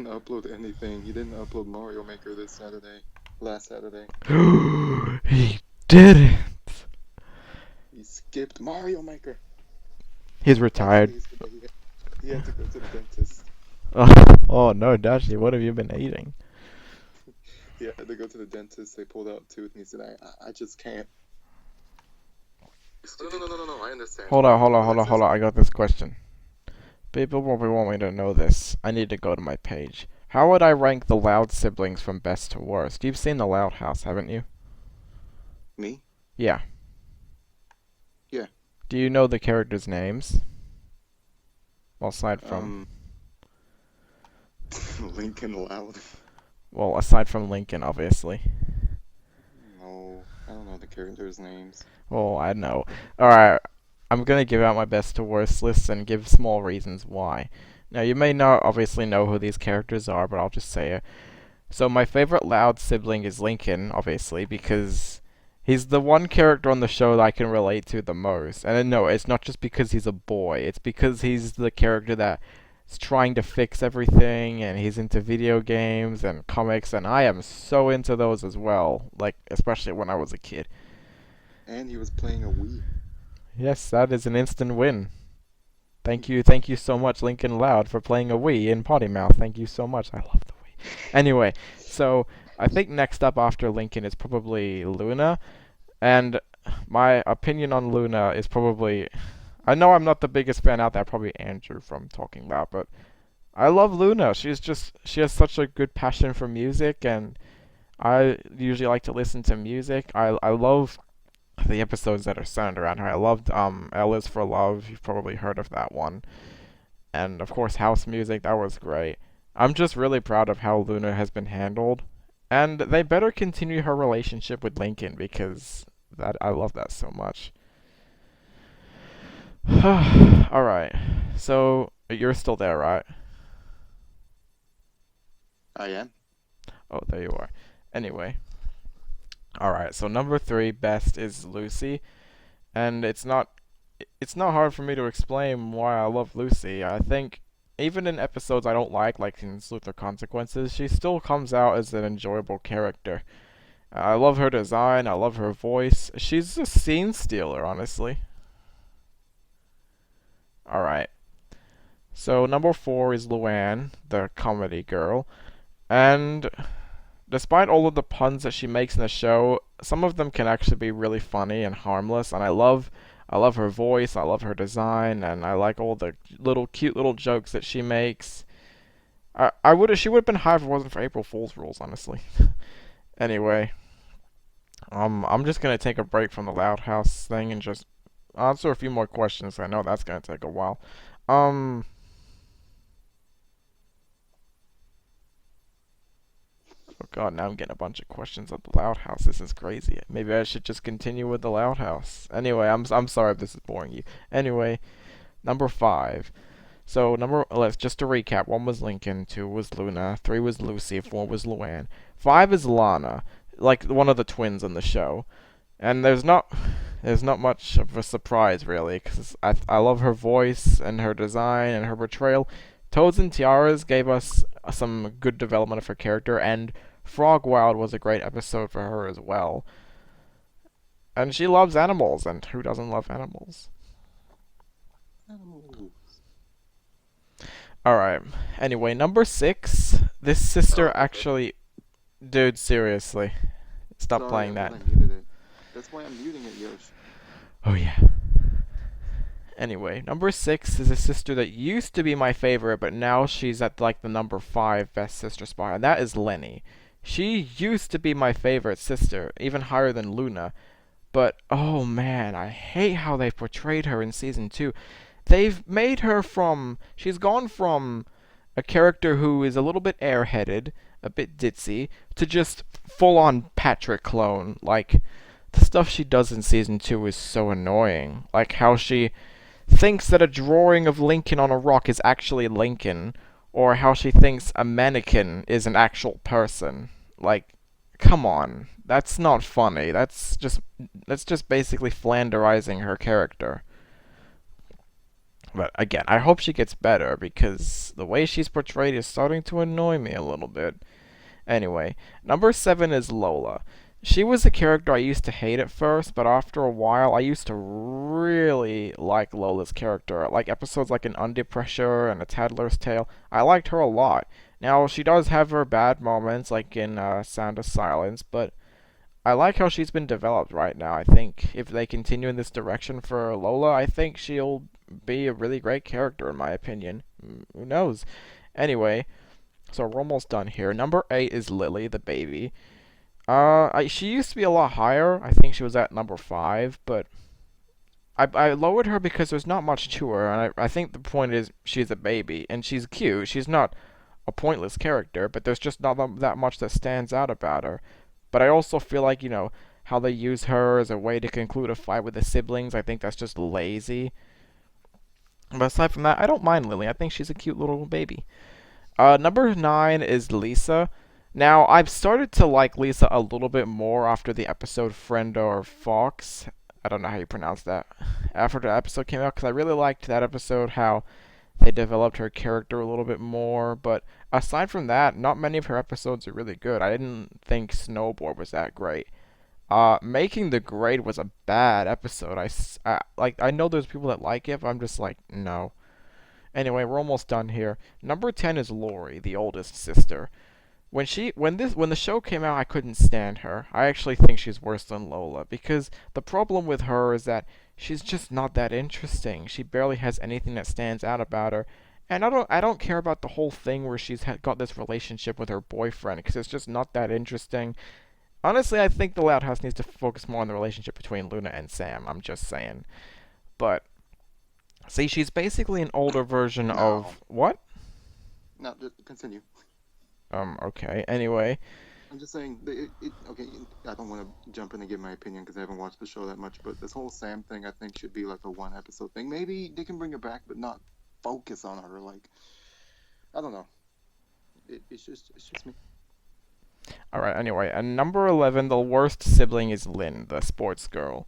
upload anything. He didn't upload Mario Maker this Saturday. Last Saturday. He did it! He skipped Mario Maker. He's retired. Actually, he had to go to the dentist. Oh no, Dashi, what have you been eating? He had to go to the dentist. They pulled out a tooth, and he said, I just can't. No, I understand. Hold on, I got this question. People probably want me to know this. I need to go to my page. How would I rank the Loud siblings from best to worst? You've seen the Loud House, haven't you? Me? Yeah. Yeah. Do you know the characters' names? Well, aside from... Lincoln Loud. Well, aside from Lincoln, obviously. No, I don't know the characters' names. Well, I know. Alright, I'm gonna give out my best to worst list and give small reasons why. Now, you may not obviously know who these characters are, but I'll just say it. So, my favorite Loud sibling is Lincoln, obviously, because he's the one character on the show that I can relate to the most. And no, it's not just because he's a boy, it's because he's the character that is trying to fix everything, and he's into video games and comics, and I am so into those as well, like, especially when I was a kid. And he was playing a Wii. Yes, that is an instant win. Thank you so much, Lincoln Loud, for playing a Wii in Potty Mouth. Thank you so much. I love the Wii. Anyway, so I think next up after Lincoln is probably Luna. And my opinion on Luna is probably, I know I'm not the biggest fan out there, probably Andrew from Talking Loud, but I love Luna. She has such a good passion for music, and I usually like to listen to music. I love the episodes that are centered around her. I loved L is for Love. You've probably heard of that one. And of course House Music, that was great. I'm just really proud of how Luna has been handled. And they better continue her relationship with Lincoln because that I love that so much. Alright. So you're still there, right? I am. Oh, there you are. Anyway. Alright, so number 3 best is Lucy. And it's not hard for me to explain why I love Lucy. I think even in episodes I don't like in Sleuth or Consequences, she still comes out as an enjoyable character. I love her design, I love her voice. She's a scene stealer, honestly. Alright. So number 4 is Luann, the comedy girl. And despite all of the puns that she makes in the show, some of them can actually be really funny and harmless, and I love her voice, I love her design, and I like all the little cute little jokes that she makes. She would have been high if it wasn't for April Fool's rules, honestly. Anyway, I'm just gonna take a break from the Loud House thing and just answer a few more questions. I know that's gonna take a while. Um, oh god, now I'm getting a bunch of questions of the Loud House. This is crazy. Maybe I should just continue with the Loud House. Anyway, I'm sorry if this is boring you. Anyway, number 5. So let's just to recap. 1 was Lincoln, 2 was Luna, 3 was Lucy, 4 was Luann. 5 is Lana, like one of the twins on the show. And there's not much of a surprise really, because I love her voice and her design and her portrayal. Toads and Tiaras gave us some good development of her character, and Frog Wild was a great episode for her as well. And she loves animals, and who doesn't love animals? Alright. Anyway, number 6. This sister actually... Dude, seriously. Stop Sorry, playing I that. thought I muted it. That's why I'm muting it, Yosh. Oh, yeah. Anyway, number 6 is a sister that used to be my favorite, but now she's at like the number 5 best sister spot, and that is Lenny. She used to be my favorite sister, even higher than Luna. But, oh man, I hate how they portrayed her in season 2. They've made her she's gone from a character who is a little bit airheaded, a bit ditzy, to just full-on Patrick clone. Like, the stuff she does in season 2 is so annoying. Like how she thinks that a drawing of Lincoln on a rock is actually Lincoln, or how she thinks a mannequin is an actual person. Like, come on. That's not funny. That's just basically flanderizing her character. But again, I hope she gets better because the way she's portrayed is starting to annoy me a little bit. Anyway, number 7 is Lola. She was a character I used to hate at first, but after a while I used to really like Lola's character. Like episodes like in Under Pressure and A Tattler's Tale, I liked her a lot. Now, she does have her bad moments, like in Sound of Silence, but I like how she's been developed right now. I think if they continue in this direction for Lola, I think she'll be a really great character in my opinion. Who knows? Anyway, so we're almost done here. Number 8 is Lily, the baby. She used to be a lot higher. I think she was at number 5, but I lowered her because there's not much to her, and I think the point is she's a baby, and she's cute. She's not a pointless character, but there's just not that much that stands out about her. But I also feel like, how they use her as a way to conclude a fight with the siblings, I think that's just lazy. But aside from that, I don't mind Lily. I think she's a cute little baby. Number 9 is Lisa. Now, I've started to like Lisa a little bit more after the episode Friend or Fox. I don't know how you pronounce that. After the episode came out, because I really liked that episode, how they developed her character a little bit more. But aside from that, not many of her episodes are really good. I didn't think Snowboard was that great. Making the Grade was a bad episode. I know there's people that like it, but I'm just like, no. Anyway, we're almost done here. Number 10 is Lori, the oldest sister. when the show came out, I couldn't stand her. I actually think she's worse than Lola because the problem with her is that she's just not that interesting. She barely has anything that stands out about her. And I don't care about the whole thing where she's got this relationship with her boyfriend because it's just not that interesting. Honestly, I think the Loud House needs to focus more on the relationship between Luna and Sam. I'm just saying. But see, she's basically an older version No. of what? No, just continue. Okay. Anyway, I'm just saying, okay, I don't want to jump in and give my opinion because I haven't watched the show that much, but this whole Sam thing I think should be like a one episode thing. Maybe they can bring her back, but not focus on her. Like, I don't know. It's just me. alright, anyway, at number 11, the worst sibling is Lynn, the sports girl.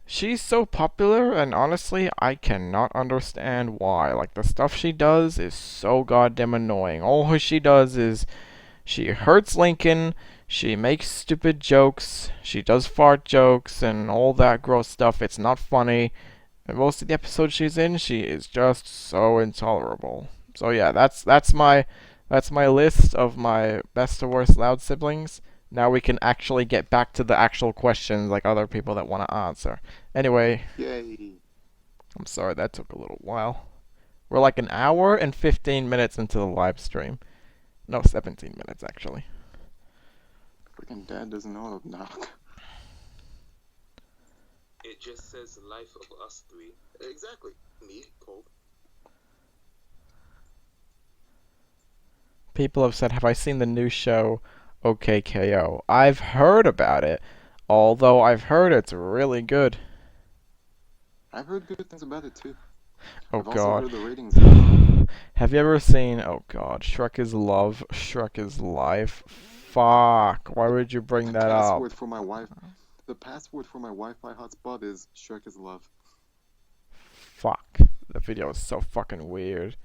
She's so popular, and honestly, I cannot understand why. Like, the stuff she does is so goddamn annoying. All she does is she hurts Lincoln, she makes stupid jokes, she does fart jokes, and all that gross stuff. It's not funny. And most of the episodes she's in, she is just so intolerable. So yeah, that's my list of my best to worst Loud siblings. Now we can actually get back to the actual questions like other people that want to answer. Anyway, Yay. I'm sorry that took a little while. We're like an hour and 15 minutes into the live stream. No, 17 minutes actually. Freaking dad doesn't know how to knock. It just says life of us three. Exactly. Me, Cole. People have said, have I seen the new show OKKO? I've heard about it, although I've heard it's really good. I've heard good things about it too. Oh I've also god. heard the ratings. Have you ever seen, oh god, Shrek is Love, Shrek is Life? Fuck, why would you bring that up? The password for my Wi-Fi hotspot is Shrek is Love. Fuck, the video is so fucking weird.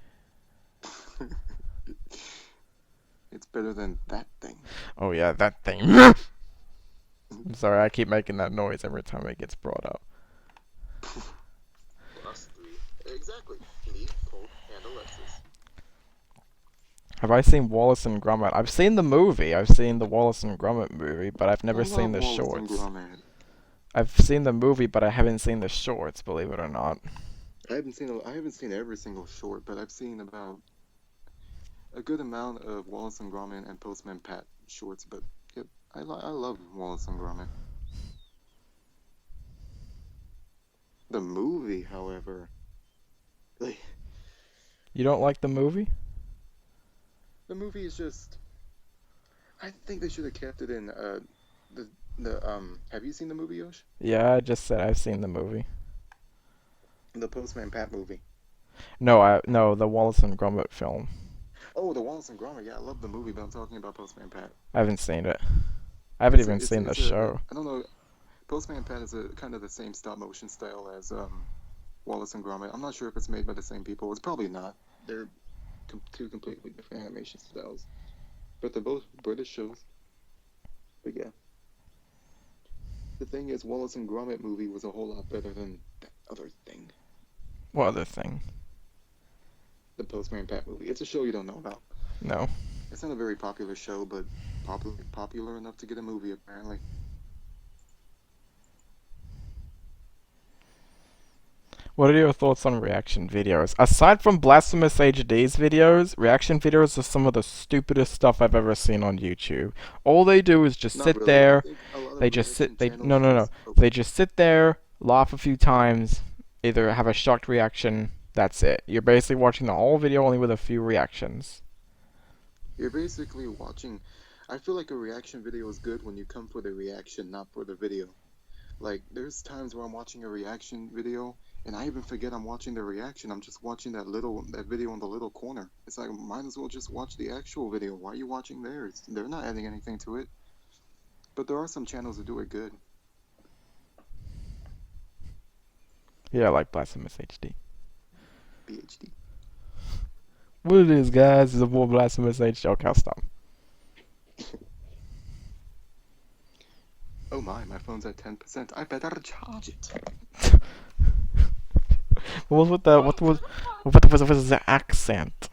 It's better than that thing. Oh yeah, that thing. I'm sorry, I keep making that noise every time it gets brought up. Us three. Exactly. Me, Cole, and Alexis. Have I seen Wallace and Gromit? I've seen the movie. I've seen the Wallace and Gromit movie, but I've never seen the shorts. I've seen the movie, but I haven't seen the shorts, believe it or not. I haven't seen every single short, but I've seen about a good amount of Wallace and Gromit and Postman Pat shorts. But yep, I love Wallace and Gromit. The movie, however, like, You don't like the movie? the movie is just. I think they should have kept it in Have you seen the movie, Yosh? Yeah, I just said I've seen the movie. The Postman Pat movie. No, the Wallace and Gromit film. Oh, the Wallace and Gromit. Yeah, I love the movie, but I'm talking about Postman Pat. I haven't seen it. I haven't even seen the show. I don't know. Postman Pat is a kind of the same stop motion style as Wallace and Gromit. I'm not sure if it's made by the same people. It's probably not. They're two completely different animation styles, but they're both British shows. But yeah, the thing is, Wallace and Gromit movie was a whole lot better than that other thing. What other thing? The Postman Pat movie. It's a show you don't know about. No. It's not a very popular show, but popular enough to get a movie, apparently. What are your thoughts on reaction videos? Aside from Blasphemous HD's videos, reaction videos are some of the stupidest stuff I've ever seen on YouTube. All they do is just sit there. They just sit. No. They just sit there, laugh a few times, either have a shocked reaction. That's it. You're basically watching the whole video only with a few reactions. You're basically watching. I feel like a reaction video is good when you come for the reaction, not for the video. Like, there's times where I'm watching a reaction video, and I even forget I'm watching the reaction. I'm just watching that video in the little corner. It's like, might as well just watch the actual video. Why are you watching theirs? They're not adding anything to it. But there are some channels that do it good. Yeah, like Blasphemous HD. BHD. What it is, guys, is a more Blasphemous HD. Okay, I'll stop. Oh my phone's at 10%. I better charge it. What was the accent?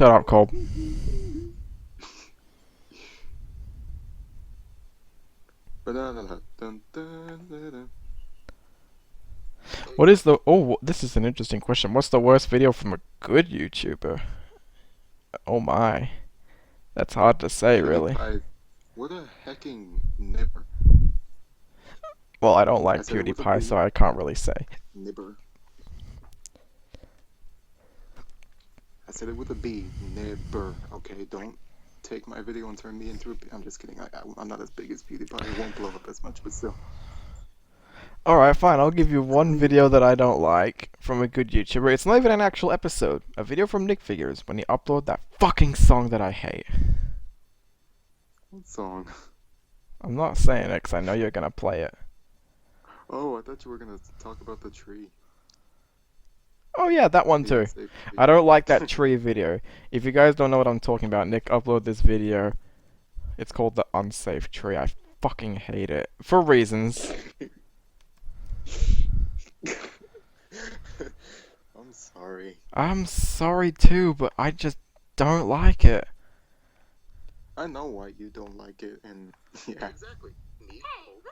Shut up, Cole. What is the... Oh, this is an interesting question. What's the worst video from a good YouTuber? Oh my. That's hard to say, really. What a hecking nipper. Well, I don't like I said it with a PewDiePie, B. so I can't really say. Nibber. I said it with a B. Nibber. Okay, don't take my video and turn me into a B. I'm just kidding. I'm not as big as PewDiePie. It won't blow up as much, but still. Alright, fine. I'll give you one video that I don't like from a good YouTuber. It's not even an actual episode. A video from Nick Figures when he uploaded that fucking song that I hate. What song? I'm not saying it because I know you're gonna play it. Oh, I thought you were gonna talk about the tree. Oh yeah, that one too. I don't like that tree video. If you guys don't know what I'm talking about, Nick uploaded this video. It's called The Unsafe Tree. I fucking hate it. For reasons. I'm sorry. I'm sorry too, but I just don't like it. I know why you don't like it, and yeah. Exactly. Me, Cold.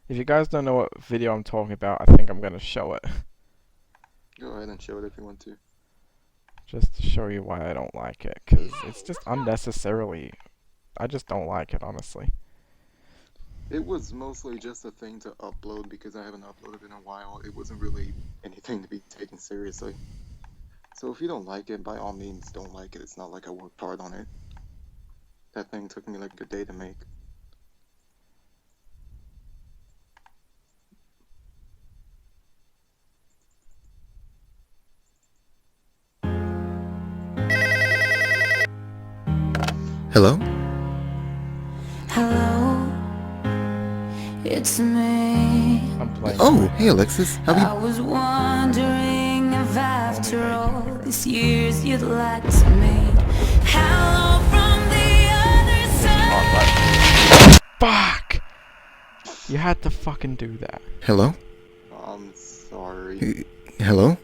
If you guys don't know what video I'm talking about, I think I'm gonna show it. Go ahead and show it if you want to. Just to show you why I don't like it, because it's just unnecessarily... I just don't like it, honestly. It was mostly just a thing to upload because I haven't uploaded in a while. It wasn't really anything to be taken seriously. So if you don't like it, by all means, don't like it. It's not like I worked hard on it. That thing took me like a day to make. Hello? Hello, it's me. I'm playing. Oh, hey Alexis. How I are was wondering if after all these years you'd like to meet. Hello from the other side. Fuck! You had to fucking do that. you? Hello? I'm sorry. Hello?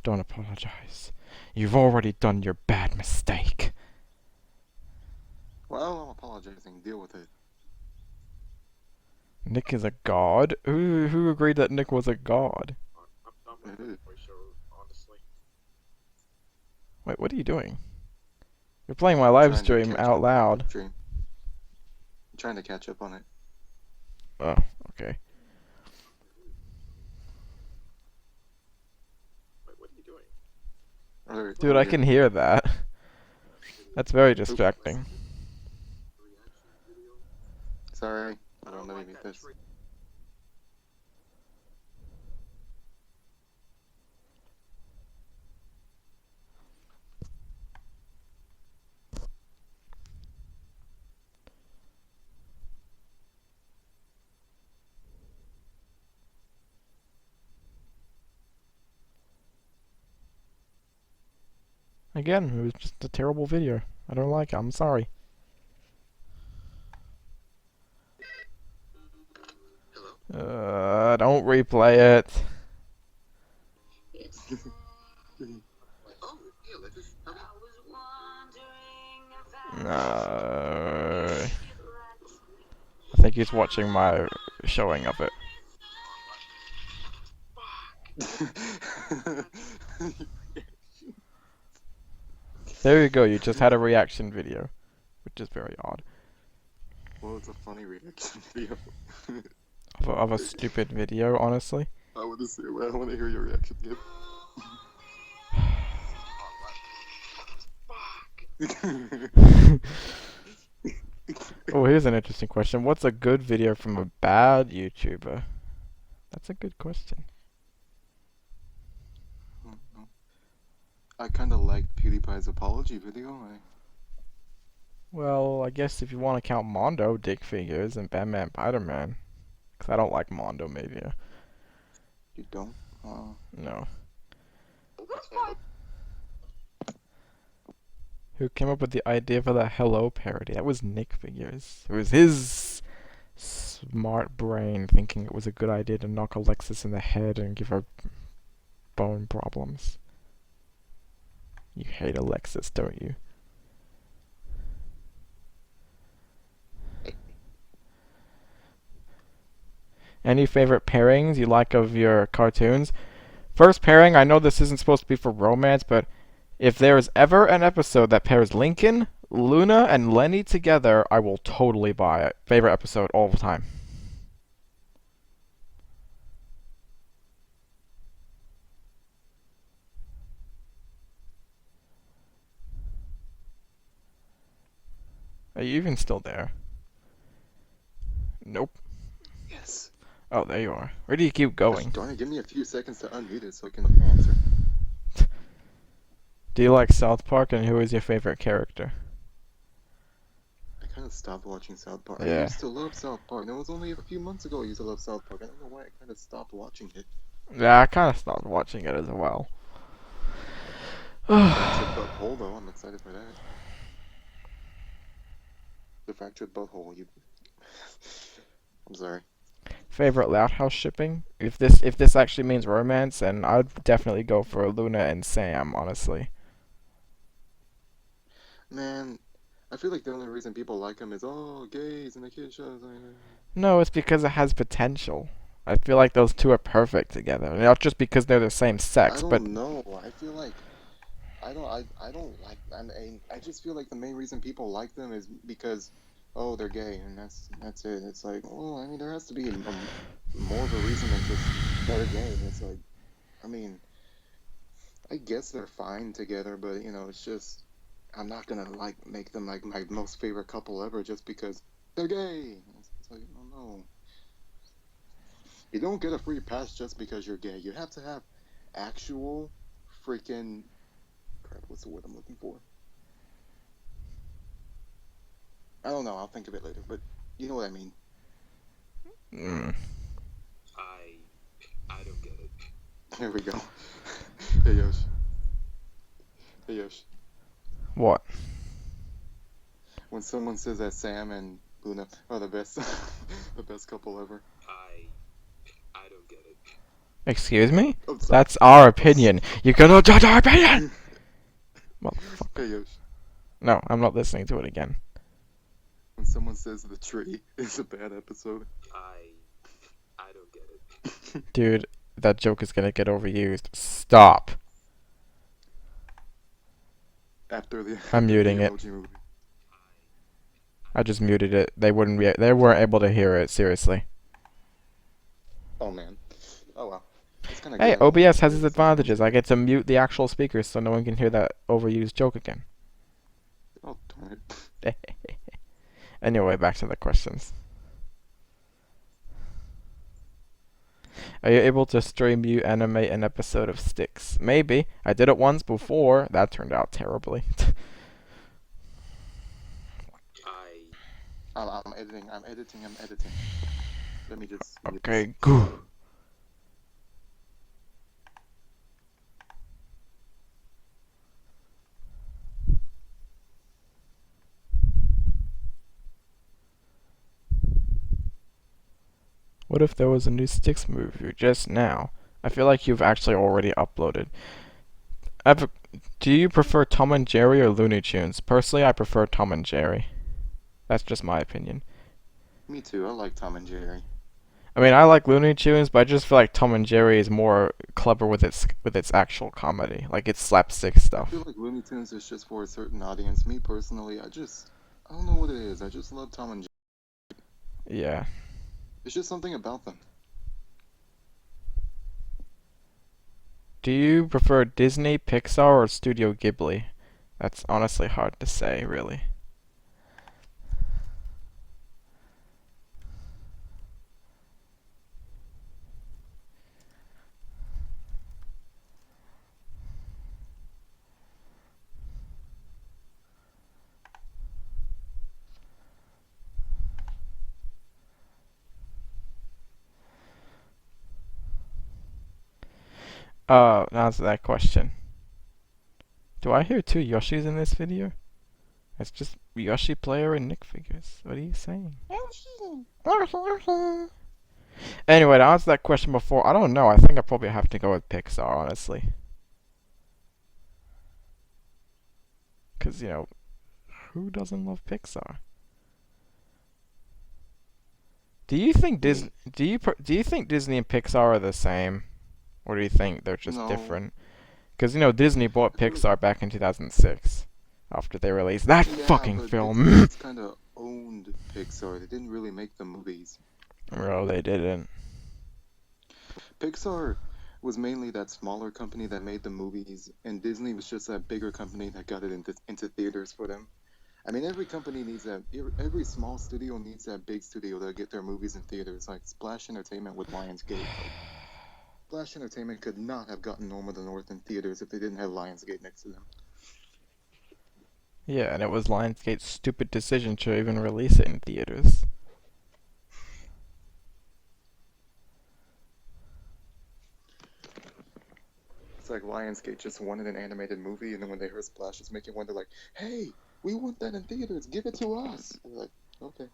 Don't apologize. You've already done your bad mistake. Well, I'm apologizing. Deal with it. Nick is a god? Who agreed that Nick was a god? I'm not really quite sure, honestly. Wait, what are you doing? You're playing my live Trying to stream catch out up loud. on the stream. I'm trying to catch up on it. Oh, okay. Wait, what are you doing? Alright, Dude, I here. can hear that. That's very distracting. Sorry. I I don't don't know like any that this. tree. Again, it was just a terrible video. I don't like it. I'm sorry. Don't replay it. It's Oh, yeah, let's just... I was wondering if after No. you'd like to I think he's watching my showing of it. There you go, you just had a reaction video. Which is very odd. Well, it's a funny reaction video. Of a stupid video, honestly. I want to see. I want to hear your reaction again. Oh, here's an interesting question. What's a good video from a bad YouTuber? That's a good question. I kind of liked PewDiePie's apology video. Well, I guess if you want to count Mondo, Dick Figures, and Batman Spider-Man. Because I don't like Mondo Media. You don't? No. That's fine. Who came up with the idea for the Hello parody? That was Nick Figures. It was his smart brain thinking it was a good idea to knock Alexis in the head and give her bone problems. You hate Alexis, don't you? Any favorite pairings you like of your cartoons? First pairing, I know this isn't supposed to be for romance, but if there is ever an episode that pairs Lincoln, Luna, and Lenny together, I will totally buy it. Favorite episode all the time. Are you even still there? Nope. Yes. Oh, there you are. Where do you keep Gosh, going? darn it, give me a few seconds to unmute it so I can answer. Do you like South Park, and who is your favorite character? I kind of stopped watching South Park. I Yeah. used to love South Park. It was only a few months ago I used to love South Park. I don't know why I kind of stopped watching it. Yeah, I kind of stopped watching it as well. Fractured Butthole, though, I'm excited for that. The Fractured Butthole, you... I'm sorry. Favorite Loud House shipping? If this actually means romance, then I'd definitely go for Luna and Sam, honestly. Man, I feel like the only reason people like him is, oh, gays and the kid shows. No, it's because it has potential. I feel like those two are perfect together. Not just because they're the same sex, I but don't know. I feel like I don't like. I just feel like the main reason people like them is because, oh, they're gay, and that's it. It's like, well, I mean, there has to be more of a reason than just they're gay. It's like, I mean, I guess they're fine together, but you know, it's just I'm not gonna like make them like my most favorite couple ever just because they're gay. It's like, oh no. You don't get a free pass just because you're gay. You have to have actual freaking crap. What's the word I'm looking for? I don't know. I'll think of it later. But you know what I mean. I don't get it. There we go. Hey Yosh. Hey Yosh. what? When someone says that Sam and Luna are the best, the best couple ever. I don't get it. Excuse me? I'm sorry. That's our opinion. You cannot judge our opinion! Motherfucker. Hey Yosh. No, I'm not listening to it again. When someone says the tree is a bad episode. I don't get it. Dude, that joke is gonna get overused. Stop. After the I'm muting it. Emoji movie. I just muted it. They weren't able to hear it, seriously. Oh man. Oh well. It's kinda Hey, good. OBS has its advantages. I get to mute the actual speakers so no one can hear that overused joke again. Oh darn it. Anyway, back to the questions. Are you able to stream mute animate an episode of Sticks? Maybe. I did it once before. That turned out terribly. I'm editing. I'm editing. Let me just. Okay, go. What if there was a new Sticks movie just now? I feel like you've actually already uploaded. Do you prefer Tom and Jerry or Looney Tunes? Personally, I prefer Tom and Jerry. That's just my opinion. Me too. I like Tom and Jerry. I mean, I like Looney Tunes, but I just feel like Tom and Jerry is more clever with its actual comedy, like its slapstick I stuff. feel like Looney Tunes is just for a certain audience. Me personally, I don't know what it is. I just love Tom and Jerry. Yeah. It's just something about them. Do you prefer Disney, Pixar, or Studio Ghibli? That's honestly hard to say, really. Answer that question. Do I hear two Yoshis in this video? It's just Yoshi Player and Nick Figures. What are you saying? Anyway, to answer that question before, I don't know. I think I probably have to go with Pixar, honestly. Because, you know, who doesn't love Pixar? Do you think Disney? Do you think Disney and Pixar are the same, or do you think they're just No. different? Because you know Disney bought Pixar back in 2006 after they released that Yeah, fucking but film. it's kind of owned Pixar. They didn't really make the movies. Bro, they didn't. Pixar was mainly that smaller company that made the movies, and Disney was just that bigger company that got it into theaters for them. I mean, every company needs that. Every small studio needs that big studio to get their movies in theaters. Like Splash Entertainment with Lionsgate. Like, Splash Entertainment could not have gotten Norm of the North in theaters if they didn't have Lionsgate next to them. Yeah, and it was Lionsgate's stupid decision to even release it in theaters. It's like Lionsgate just wanted an animated movie, and then when they heard Splash was making one, they're like, "Hey, we want that in theaters. Give it to us." And we're like, "Okay."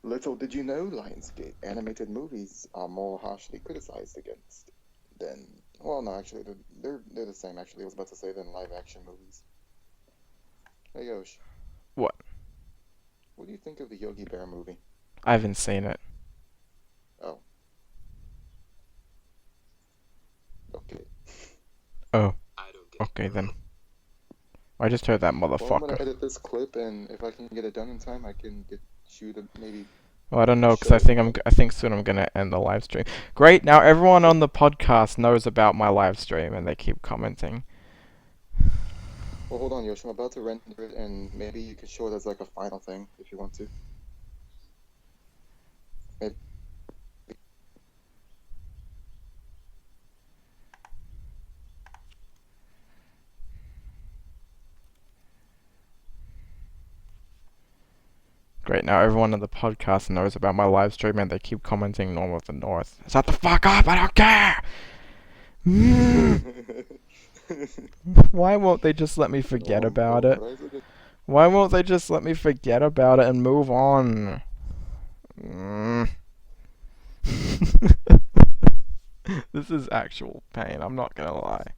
Little did you know, Lionsgate animated movies are more harshly criticized against than. Well, no, actually, they're the same. Actually, I was about to say than live action movies. Hey, Yosh. What? What do you think of the Yogi Bear movie? I haven't seen it. Oh. Okay. Oh. I don't get Okay then. I just heard that Well, I'm gonna motherfucker. edit this clip, and if I can get it done in time, I can get you to maybe. Well, I don't know, because I think soon I'm gonna end the live stream. Great, now everyone on the podcast knows about my live stream, and they keep commenting. Well, hold on, Yosh. I'm about to render it, and maybe you could show it as like a final thing if you want to. Maybe. Great, now everyone on the podcast knows about my live stream, and they keep commenting Norm of the North. Shut the fuck up, I don't care! Why won't they just let me forget about it? Why won't they just let me forget about it and move on? This is actual pain, I'm not gonna lie.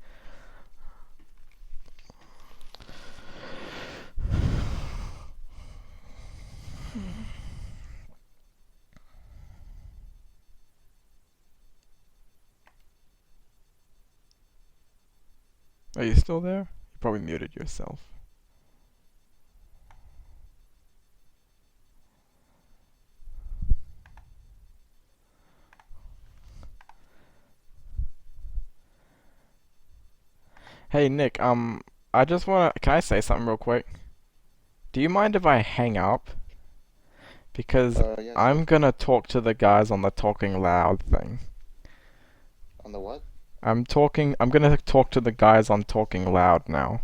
Are you still there? You probably muted yourself. Hey Nick, I just wanna, can I say something real quick? Do you mind if I hang up? Because Yeah, I'm sure. gonna talk to the guys on the talking loud thing. On the what? I'm gonna talk to the guys on talking loud now.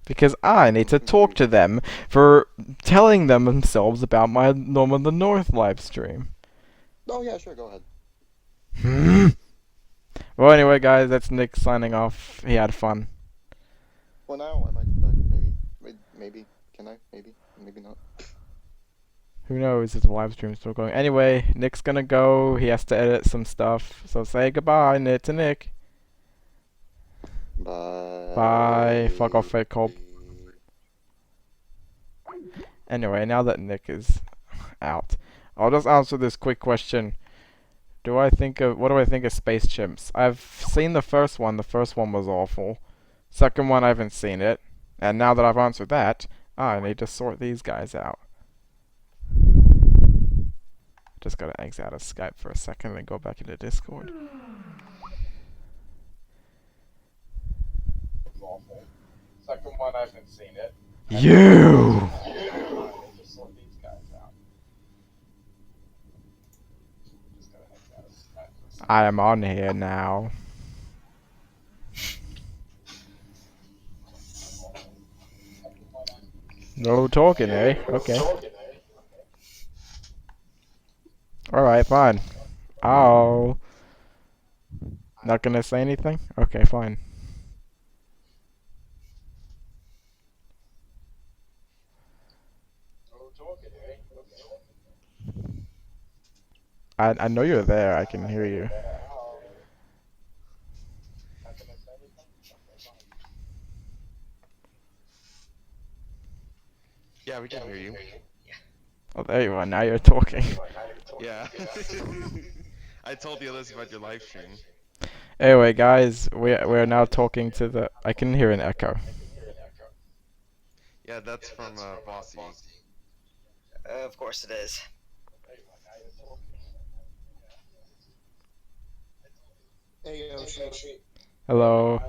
Because I need to talk to them for telling them themselves about my Norm of the North live stream. Oh yeah, sure. Go ahead. Well, anyway, guys, that's Nick signing off. He had fun. Well, now I might come back. Maybe. Can I? Maybe not. Who knows if the live stream's still going. Anyway, Nick's gonna go. He has to edit some stuff. So say goodbye, Nick, to Nick. Bye. Bye. Fuck off, fake cop. Anyway, now that Nick is out, I'll just answer this quick question. What do I think of Space Chimps? I've seen the first one. The first one was awful. Second one, I haven't seen it. And now that I've answered that, I need to sort these guys out. Just gotta exit out of Skype for a second and go back into Discord. Second one, I haven't seen it. You! I am on here now. No talking, eh? Okay. Alright, fine. Oh. Not gonna say anything? Okay, fine. I know you're there, I can hear you. Yeah, we can hear you. Oh, there you are. Now you're talking. Yeah. I told the others about your live stream. Anyway, guys, we're now talking to the. I can hear an echo. Yeah, that's from Bossy. Of course it is. Hey Yoshi. Hello.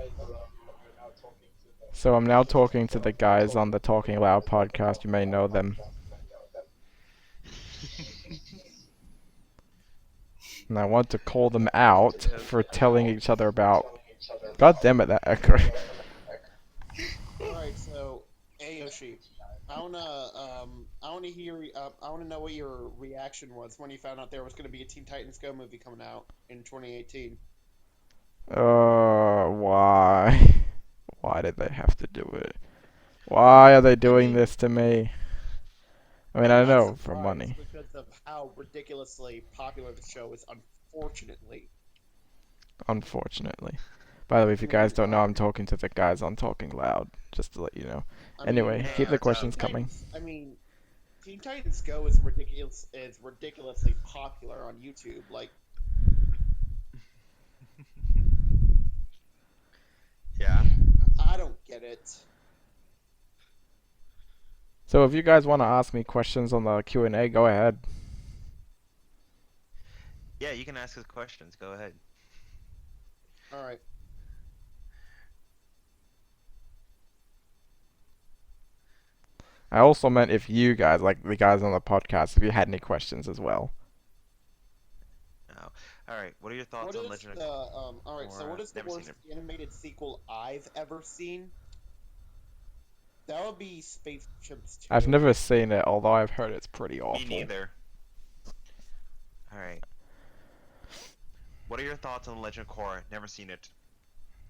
So I'm now talking to the guys on the Talking Loud podcast. You may know them. And I want to call them out for telling each other about. God damn it, that echo. Alright, so hey Yoshi. I wanna hear I wanna know what your reaction was when you found out there was gonna be a Teen Titans Go movie coming out in 2018. Why? Why did they have to do it? Why are they doing this to me? I mean, I I'm not know, for surprised money. because of how ridiculously popular the show is, unfortunately. Unfortunately. By the way, if you guys don't know, I'm talking to the guys on Talking Loud, just to let you know. Anyway, keep the questions coming. Teen Titans Go is ridiculously popular on YouTube. Like, Yeah. I don't get it. So if you guys want to ask me questions on the Q&A, go ahead. Yeah, you can ask us questions. Go ahead. Alright. I also meant if you guys, like the guys on the podcast, if you had any questions as well. Oh. Alright, what are your thoughts on Legend of Alright, so what is the never seen worst it. animated sequel I've ever seen? That would be Space Chimps 2. I've never seen it, although I've heard it's pretty awful. Me neither. Alright. What are your thoughts on Legend of Korra? Never seen it.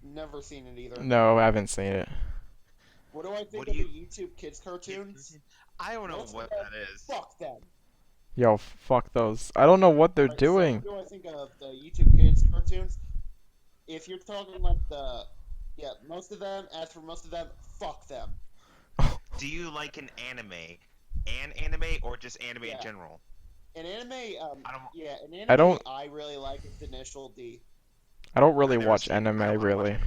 Never seen it either. No, I haven't seen it. What do I think of the YouTube Kids cartoons? I don't know what that is. Fuck them. Yo, fuck those. I don't know what they're doing. So what do I think of the YouTube Kids cartoons? If you're talking like most of them, as for most of them, fuck them. Do you like an anime or just anime in general? An anime, I really like is Initial D. I don't really watch anime, really.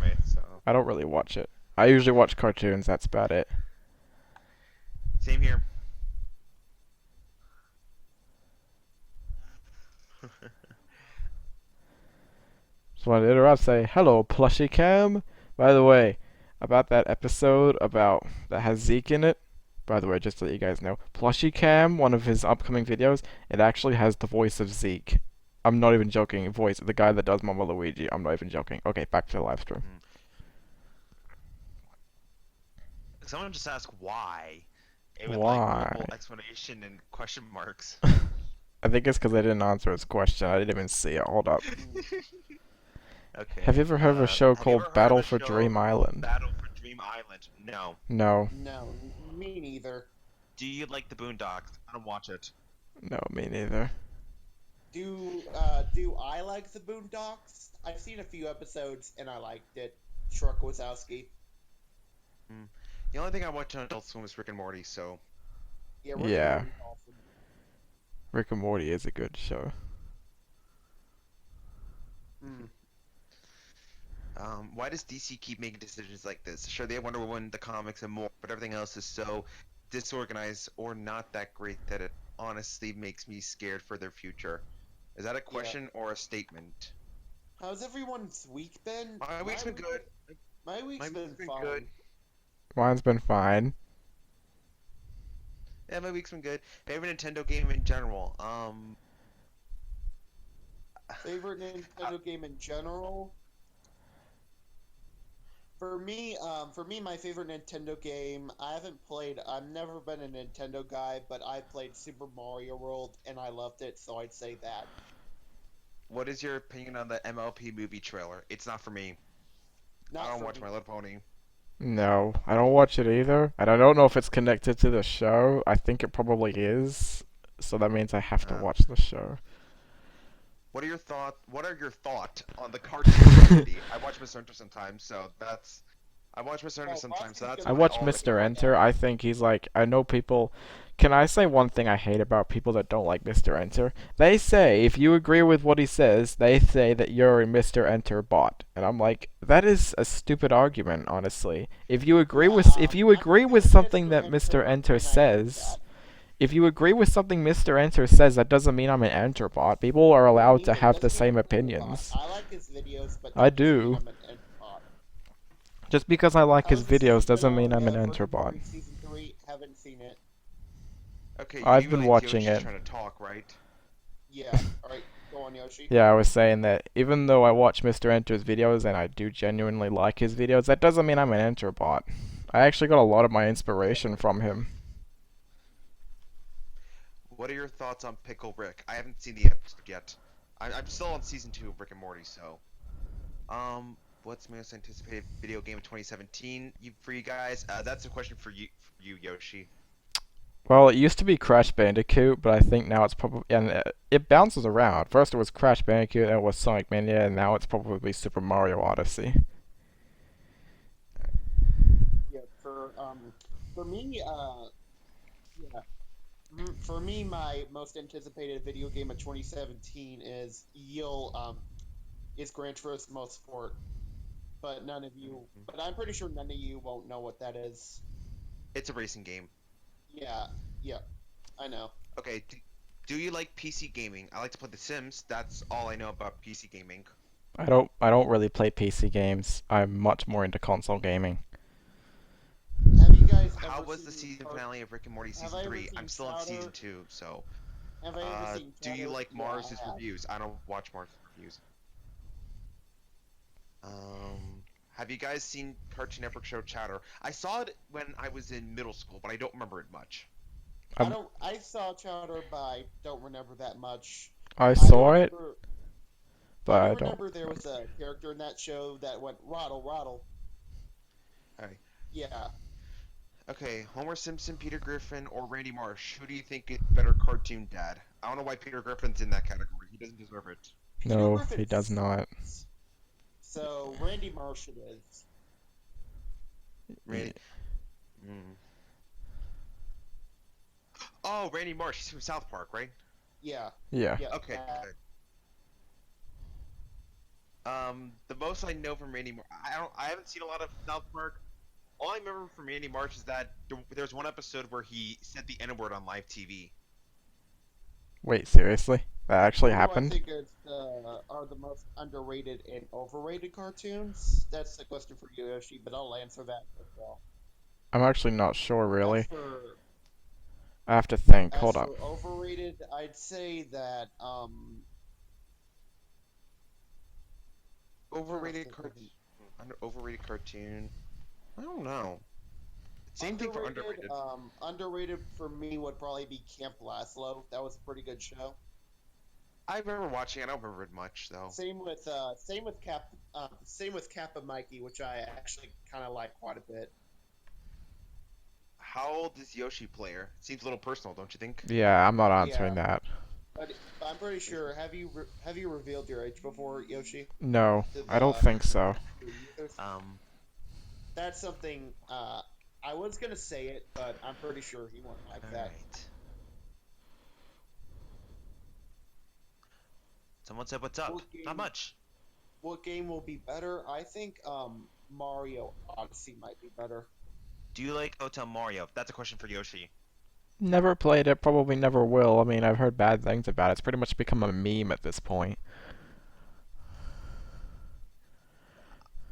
I don't really watch it. I usually watch cartoons, that's about it. Same here. Just wanted to interrupt, say, hello, Plushy Cam. By the way, about that episode that has Zeke in it, by the way, just to let you guys know, Plushy Cam, one of his upcoming videos, it actually has the voice of Zeke. I'm not even joking, the guy that does Mama Luigi. I'm not even joking. Okay, back to the live stream. Someone just asked why. It would Why? like multiple explanation and question marks. I think it's because I didn't answer his question. I didn't even see it. Hold up. Okay. Have you ever heard of a show called Battle for Dream Island? Battle for Dream Island. No. No. No, me neither. Do you like the Boondocks? I don't watch it. No, me neither. Do I like the Boondocks? I've seen a few episodes and I liked it. Shrek Wazowski. The only thing I watch on Adult Swim is Rick and Morty, so... Yeah. Rick and Morty is a good show. Why does DC keep making decisions like this? Sure, they have Wonder Woman, the comics, and more, but everything else is so disorganized or not that great that it honestly makes me scared for their future. Is that a question or a statement? How's everyone's week been? My week's been good. My week's been fine. Good. Mine's been fine. Yeah, my week's been good. Favorite Nintendo game in general? Favorite Nintendo game in general? For me, my favorite Nintendo game, I've never been a Nintendo guy, but I played Super Mario World, and I loved it, so I'd say that. What is your opinion on the MLP movie trailer? It's not for me. I don't watch My Little Pony. No, I don't watch it either. And I don't know if it's connected to the show. I think it probably is. So that means I have to watch the show. What are your thoughts on the cartoon community? I watch Mr. Hunter sometimes, so that's I watch Mr. Enter Oh, sometimes, so Bubsy's that's I gonna why watch all the Mr. Yeah. Enter. I think he's like, I know people. Can I say one thing I hate about people that don't like Mr. Enter? They say if you agree with what he says, they say that you're a Mr. Enter bot, and I'm like, that is a stupid argument, honestly. If you agree with something that Mr. Enter says, if you agree with something Mr. Enter says, that doesn't mean I'm an Enter bot. People are allowed to have the same opinions. I like his videos, but I that doesn't mean do. I'm an Enter bot. Just because I like his How's the videos season doesn't mean I'm finale an of Rick Enter and bot. Morty Season 3, haven't seen it. Okay, I've you been like watching Yoshi's it. trying to talk, right? Yeah, alright, go on, Yoshi. Yeah, I was saying that even though I watch Mr. Enter's videos and I do genuinely like his videos, that doesn't mean I'm an Enter bot. I actually got a lot of my inspiration from him. What are your thoughts on Pickle Rick? I haven't seen the episode yet. I'm still on season 2 of Rick and Morty, so. What's the most anticipated video game of 2017 for you guys? That's a question for you, Yoshi. Well, it used to be Crash Bandicoot, but I think now it's probably, and it bounces around. First it was Crash Bandicoot, then it was Sonic Mania, and now it's probably Super Mario Odyssey. Yeah, for me, yeah. For me, my most anticipated video game of 2017 is Gran Turismo Sport. But none of you, but I'm pretty sure none of you won't know what that is. It's a racing game. Yeah, I know. Okay, do you like PC gaming? I like to play The Sims. That's all I know about PC gaming. I don't really play PC games. I'm much more into console gaming. Have you guys How ever was the seen season finale of Rick and Morty season 3? I'm still on season 2, so. Have I ever seen Do you Chowder? like Yeah, Mars's I have. reviews? I don't watch Mars's reviews. Have you guys seen Cartoon Network show Chowder? I saw it when I was in middle school, but I don't remember it much. I saw Chowder, but I don't remember that much. I saw it, but I I don't don't. remember there was a character in that show that went Roddle. Alright. Yeah. Okay, Homer Simpson, Peter Griffin, or Randy Marsh? Who do you think is better cartoon dad? I don't know why Peter Griffin's in that category. He doesn't deserve it. No, he does not. So Randy Marsh it is. Randy. Oh, Randy Marsh. He's from South Park, right? Yeah. Yeah. Okay. Good. The most I know from Randy Marsh, I haven't seen a lot of South Park. All I remember from Randy Marsh is that there's one episode where he said the N-word on live TV. Wait, seriously? That actually happened? I think are the most underrated and overrated cartoons? That's the question for you, Yoshi, but I'll answer that as well. I'm actually not sure, really. As for, I have to think. as Hold for up. overrated, I'd say that Overrated cartoon. Overrated cartoon. I don't know. Same thing for underrated. Underrated for me would probably be Camp Laszlo. That was a pretty good show. I remember watching it. I don't remember it much though. Same with Cap and Mikey, which I actually kind of like quite a bit. How old is Yoshi Player? Seems a little personal, don't you think? Yeah, I'm not answering that. But I'm pretty sure. Have you revealed your age before, Yoshi? No, I don't think so. That's something. I was gonna say it, but I'm pretty sure he won't like that. Right. Someone said, "What's up?" Not much. What game will be better? I think Mario Odyssey might be better. Do you like Hotel Mario? That's a question for Yoshi. Never played it, probably never will. I mean, I've heard bad things about it. It's pretty much become a meme at this point.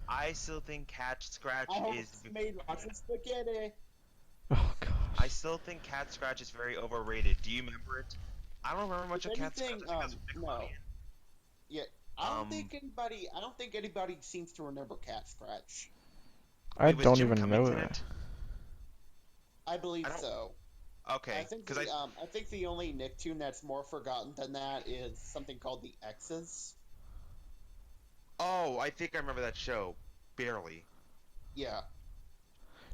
I still think Cat Scratch is. Made lots of spaghetti. Oh gosh. I still think Cat Scratch is very overrated. Do you remember it? I don't remember much of Cat Scratch. No. Yeah, I don't think anybody seems to remember Cat Scratch. I don't even know that. I believe so. Okay, I think the only Nicktoon that's more forgotten than that is something called the X's. Oh, I think I remember that show. Barely. Yeah.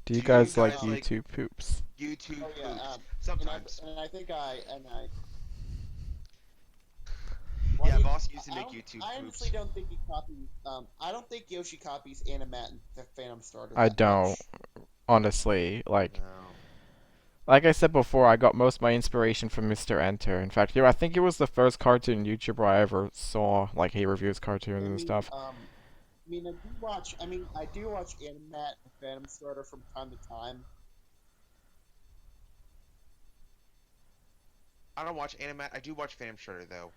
Do you guys like YouTube poops? YouTube poops. Yeah, Sometimes. And I think I Well, I Yeah, mean, Boss used to I make don't. YouTube I groups. honestly don't think he copies. I don't think Yoshi copies Animat and Phantom Starter I that don't, much. honestly. No. Like I said before, I got most of my inspiration from Mr. Enter. In fact, I think he was the first cartoon YouTuber I ever saw. Like he reviews cartoons I and mean, stuff. I do watch. I do watch Animat and Phantom Starter from time to time. I don't watch Animat. I do watch Phantom Shredder though.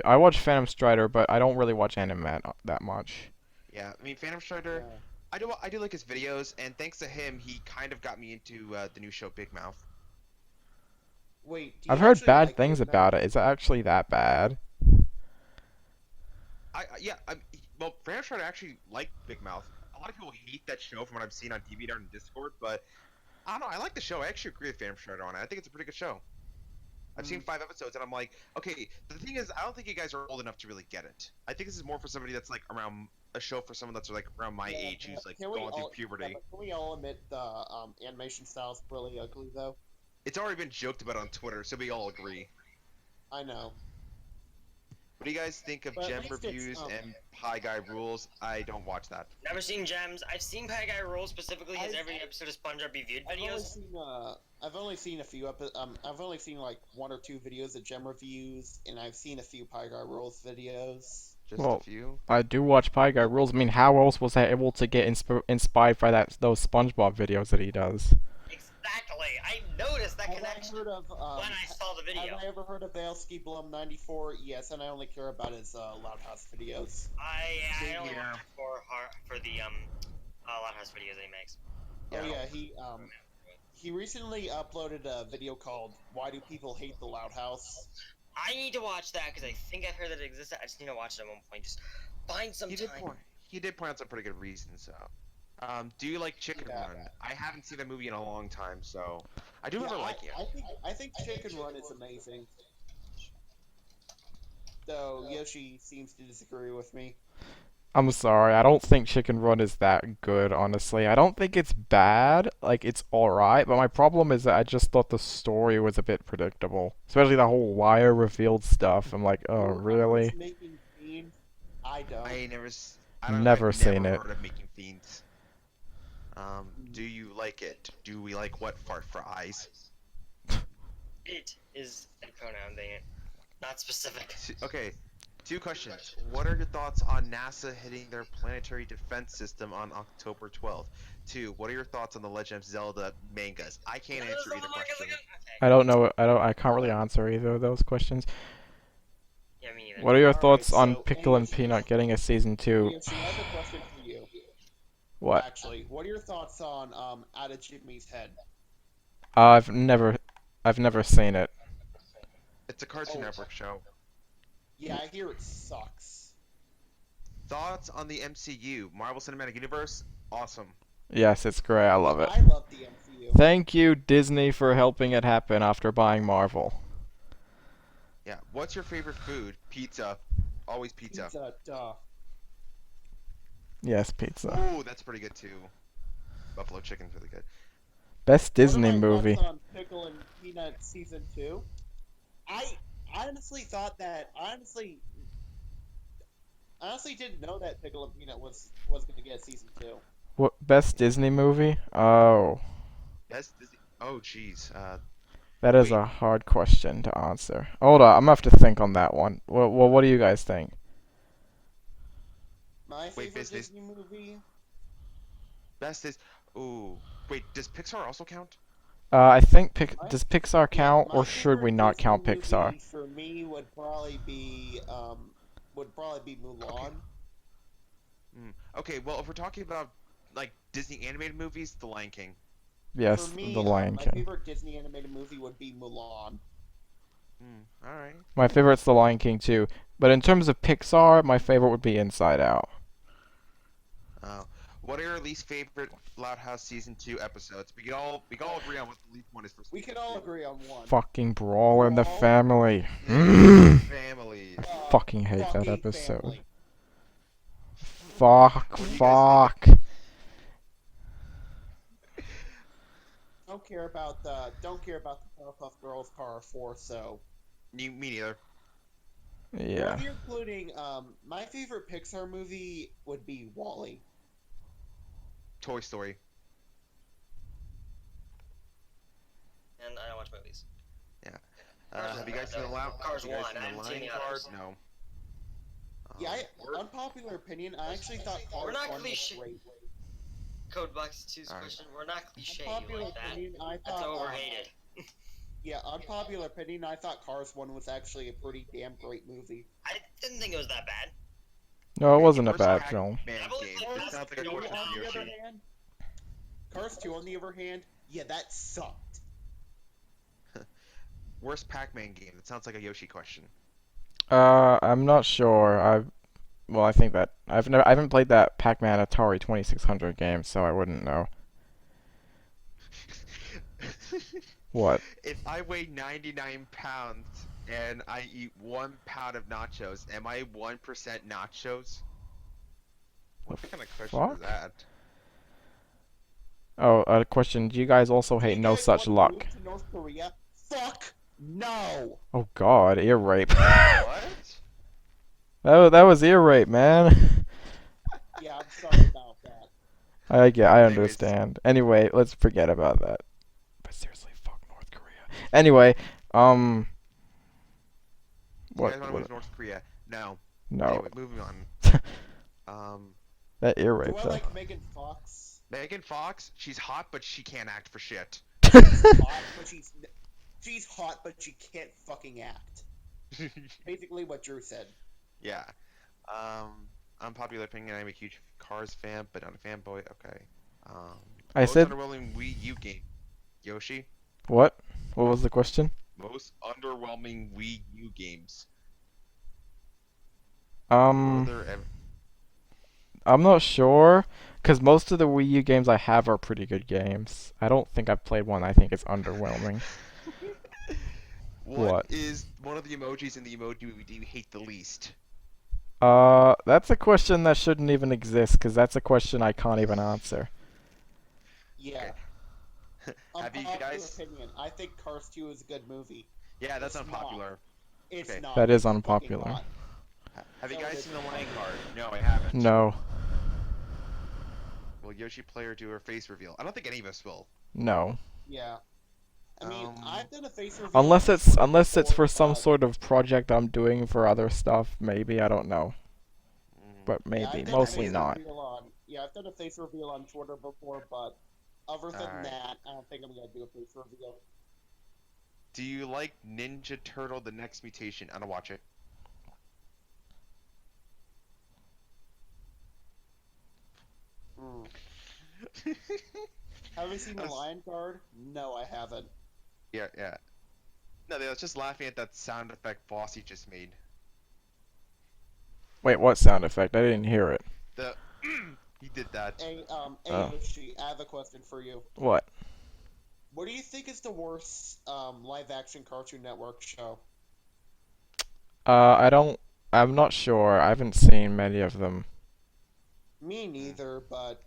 I watch Phantom Strider, but I don't really watch Animat that much. Yeah, I mean Phantom Shredder. Yeah. I do like his videos, and thanks to him, he kind of got me into the new show Big Mouth. Wait, do I've you heard actually bad like things Big Mouth? about it. Is it actually that bad? Yeah, well, Phantom Shredder actually liked Big Mouth. A lot of people hate that show from what I've seen on TV and Discord, but I don't know. I like the show. I actually agree with Phantom Shredder on it. I think it's a pretty good show. I've seen 5 episodes, and I'm like, okay. The thing is, I don't think you guys are old enough to really get it. I think this is more for somebody that's like around a show for someone that's like around my age who's like going through puberty. But can we all admit the animation style's really ugly though? It's already been joked about on Twitter, so we all agree. I know. What do you guys think of But at Gem least it's, Reviews and Pie Guy Rules? I don't watch that. Never seen Gems. I've seen Pie Guy Rules specifically his every episode of SpongeBob reviewed videos. I've only seen a few I've only seen like 1 or 2 videos of Gem Reviews, and I've seen a few Pie Guy Rules videos. Just Well, a few. I do watch Pie Guy Rules. I mean, how else was I able to get inspired by those SpongeBob videos that he does? Exactly. I noticed that Have connection I heard of, when I saw the video. Have I ever heard of Valsky Blum 94? Yes, and I only care about his Loud House videos. I only watch for the Loud House videos that he makes. Oh yeah, he recently uploaded a video called "Why Do People Hate the Loud House?" I need to watch that because I think I've heard that it existed. I just need to watch it at one point. Just find some time. He did point out some pretty good reasons. So, do you like Chicken Run? I haven't seen that movie in a long time, so I do remember liking it. I think Chicken Run is amazing. Though Yoshi seems to disagree with me. I'm sorry, I don't think Chicken Run is that good, honestly. I don't think it's bad, like, it's alright, but my problem is that I just thought the story was a bit predictable. Especially the whole wire revealed stuff. I'm like, oh, really? Making Fiends? I don't. Never seen it. Heard of Making Fiends. Do you like it? Do we like what fart for eyes? It is a pronoun, dang it. Not specific. Okay. 2 questions. What are your thoughts on NASA hitting their planetary defense system on October 12th? 2. What are your thoughts on the Legend of Zelda mangas? I can't answer either question. I don't know. I can't really answer either of those questions. Yeah, me either. What are your thoughts on Pickle and Peanut getting a season 2? Yoshi, I have a question for you. What? Actually, what are your thoughts on Out of Jimmy's Head? I've never seen it. It's a Cartoon Network show. Yeah, I hear it sucks. Thoughts on the MCU? Marvel Cinematic Universe? Awesome. Yes, it's great. I love it. I love the MCU. Thank you, Disney, for helping it happen after buying Marvel. Yeah. What's your favorite food? Pizza. Always pizza. Pizza, duh. Yes, pizza. Ooh, that's pretty good too. Buffalo chicken's really good. Best Disney What are my movie. thoughts on Pickle and Peanut season 2? I honestly thought that honestly didn't know that Pickle and Peanut was going to get season 2. What best Disney movie? Oh, Oh, jeez. that is a hard question to answer. Hold on, I'm gonna have to think on that one. Well, what do you guys think? My favorite Disney movie. Best is. Ooh. Wait, does Pixar also count? I think does Pixar count, or should we not count Disney Pixar? movie for me would probably be Mulan. Okay, well, if we're talking about like Disney animated movies, The Lion King. Yes, For me, The Lion my King. favorite Disney animated movie would be Mulan. All right. My favorite's The Lion King too, but in terms of Pixar, my favorite would be Inside Out. What are your least favorite Loud House season 2 episodes? We can all agree on what the least one is for. We can all agree on one. Fucking Brawl in the Family. Family. Fucking hate that Fucking episode. family. Fuck. Don't care about the Powerpuff Girls Power Force. So. Me neither. Yeah. If you're including, my favorite Pixar movie would be Wall-E. Toy Story. And I don't watch movies. Yeah. Cars Have is you guys seen the bad, though. Cars Have you guys 1, seen I the haven't seen line the card? others. No. Yeah, Worst- unpopular opinion, I actually thought Cars We're not 1 was cliche. great. Codebox 2's Alright. question. We're not cliche. You Unpopular like that? opinion, I That's thought, overhated. yeah, unpopular opinion, I thought Cars 1 was actually a pretty damn great movie. I didn't think it was that bad. No, it wasn't a Worst bad Pac-Man film. I believe game. Cars This sounds like a 2, question on for the other Yoshi. hand, Cars 2, on the other hand, yeah, that sucked. Worst Pac-Man game. That sounds like a Yoshi question. I'm not sure. I think that I haven't played that Pac-Man Atari 2600 game, so I wouldn't know. What? If I weigh 99 pounds and I eat 1 pound of nachos, am I 1% nachos? What kind of question fuck? is that? Oh, a question. Do you guys also hate You No guys Such wanna move Luck? to North Korea? Fuck no! Oh God, ear rape. What? That was ear rape, man. Yeah, I'm sorry about that. I Anyways. understand. Anyway, let's forget about that. But seriously, fuck North Korea. Anyway, You what? guys want to move to North Korea? No. No, Anyway, moving on. that ear Do rape I though. like Megan Fox? Megan Fox, she's hot, but she can't act for shit. Hot, but she's hot, but she can't fucking act. Basically what Drew said. Yeah. Unpopular opinion, I'm a huge Cars fan, but not a fanboy. Okay. I Most said underwhelming Wii U game. Yoshi? what? What was the question? Most underwhelming Wii U games. Um, Were there ever... I'm not sure, because most of the Wii U games I have are pretty good games. I don't think I've played one I think is underwhelming. What is one of the emojis in the emoji movie do you hate the least? That's a question that shouldn't even exist, because that's a question I can't even answer. Yeah. Have you Unpopular guys... opinion. I think Cars 2 is a good movie. Yeah, that's It's unpopular. It's Okay. not. That is It's fucking unpopular. not. Have you So guys it is. seen the line card? No, I haven't. No, Will Yoshi Player do her face reveal? I don't think any of us will. no. Yeah. I mean, Um, I've done a face reveal. Unless on it's Twitter for some but- sort of project I'm doing for other stuff, maybe, I don't know. But Yeah, maybe, I've done a mostly face not. reveal I've done a face reveal on Twitter before, but other than Alright. that, I don't think I'm gonna do a face reveal. Do you like Ninja Turtle: The Next Mutation? I don't watch it. Have you seen the I was- Lion Guard? No, I haven't. Yeah, yeah. No, I was just laughing at that sound effect Bossy just made. Wait, what sound effect? I didn't hear it. The he did that. Hey, Oh. Yoshi, I have a question for you. What? What do you think is the worst live-action Cartoon Network show? I'm not sure. I haven't seen many of them. Me neither, but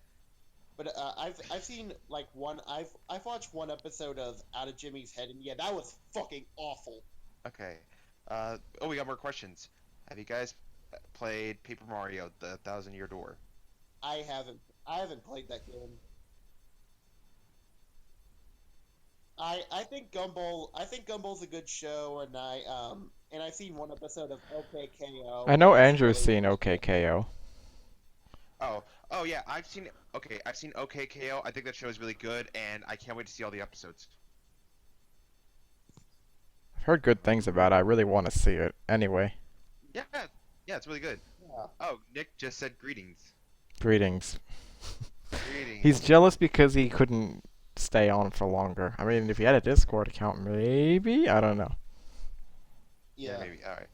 I've seen like one. I've watched one episode of Out of Jimmy's Head, and yeah, that was fucking awful. Okay. Oh, we got more questions. Have you guys played Paper Mario: The Thousand Year Door? I haven't played that game. I think Gumball's a good show, and I've seen one episode of OKKO. I know It's Andrew's really seen good. OKKO. Oh yeah, I've seen OKKO. I think that show is really good, and I can't wait to see all the episodes. I've heard good things about it. I really want to see it. Anyway, Yeah, yeah, it's really good. Yeah. Oh, Nick just said greetings. greetings. Greetings. He's jealous because he couldn't stay on for longer. I mean, if he had a Discord account, maybe? I don't know. Yeah. Maybe. All right.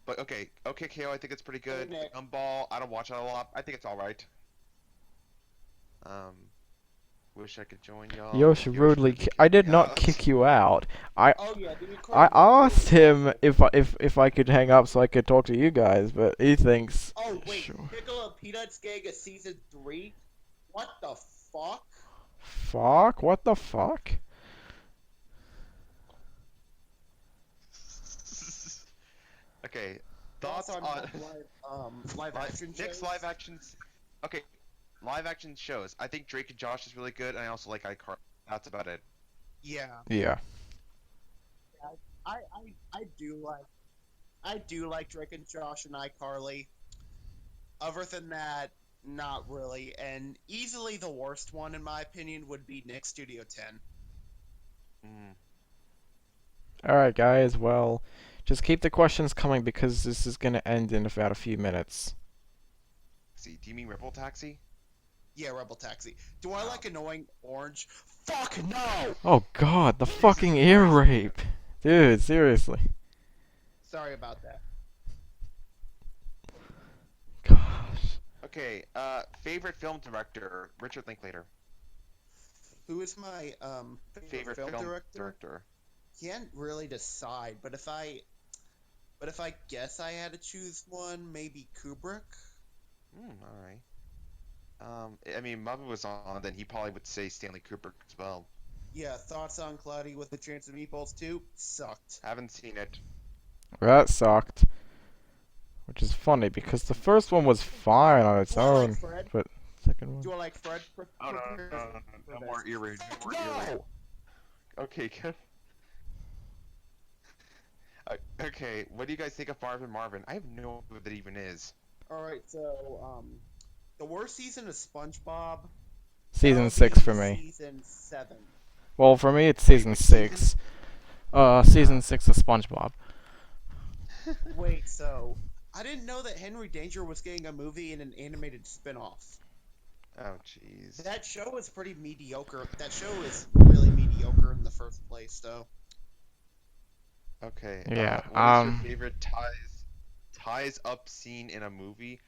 But okay, OKKO, I think it's pretty good. Hey, Nick. Gumball, I don't watch it a lot. I think it's all right. Wish I could join y'all. Yoshi rudely. I did not kick you out. Oh yeah. The I Incredible asked Hulk. him if I could hang up so I could talk to you guys, but he thinks. Oh wait, Sure. Pickle and Peanuts Gang is season 3. What the fuck? Fuck? What the fuck? Okay. Thoughts Thoughts on live action Nick's shows? live actions. Okay, live action shows. I think Drake and Josh is really good, and I also like iCarly. That's about it. Yeah, Yeah. I, I do like Drake and Josh and iCarly. Other than that, not really. And easily the worst one, in my opinion, would be Nick Studio 10. Alright, guys, well, just keep the questions coming because this is gonna end in about a few minutes. See, do you mean Rebel Taxi? Yeah, Rebel Taxi. Do I like annoying orange? Fuck no! Oh god, the fucking ear rape! Dude, seriously. Sorry about that. Gosh. Okay, favorite film director, Richard Linklater. Who is my favorite film director? Can't really decide, but if I guess I had to choose one, maybe Kubrick. Alright. I mean, Mother was on, then he probably would say Stanley Kubrick as well. Yeah, thoughts on Cloudy with a Chance of Meatballs 2? Sucked. Haven't seen it. That sucked. Which is funny because the first one was fine on its Do I own, like Fred? but second one. Do I like Fred? Oh, no more ear rape. No more ear rape. Okay, good. Okay, what do you guys think of Marvin Marvin? I have no idea what that even is. Alright, so, the worst season of SpongeBob. Season would 6 be for me. Season 7. Well, for me it's season 6. Season 6 of SpongeBob. Wait, so I didn't know that Henry Danger was getting a movie and an animated spin-off. Oh, jeez. That show is pretty mediocre. That show is really mediocre in the first place, though. Okay. Yeah. What is your favorite ties up scene in a movie?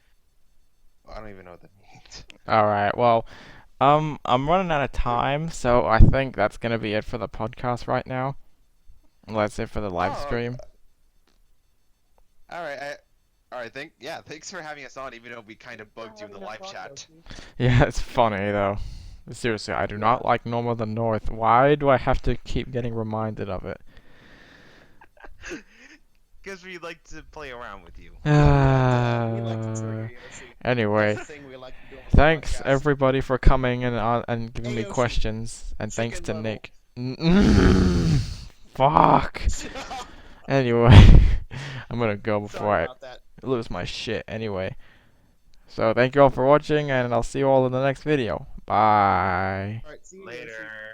I don't even know what that means. Alright, well, I'm running out of time, so I think that's gonna be it for the podcast right now. Well, that's it for the live stream. Alright, thanks for having us on, even though we kind of bugged you in the live chat. Yeah, it's funny though. Seriously, I do not like Norm of the North. Why do I have to keep getting reminded of it? Because we like to play around with you. Anyway, thanks everybody for coming and giving me questions, and thanks to Nick. Fuck. Anyway, I'm gonna go before I lose my shit. Anyway, so thank you all for watching, and I'll see you all in the next video. Bye. Alright, see you Later.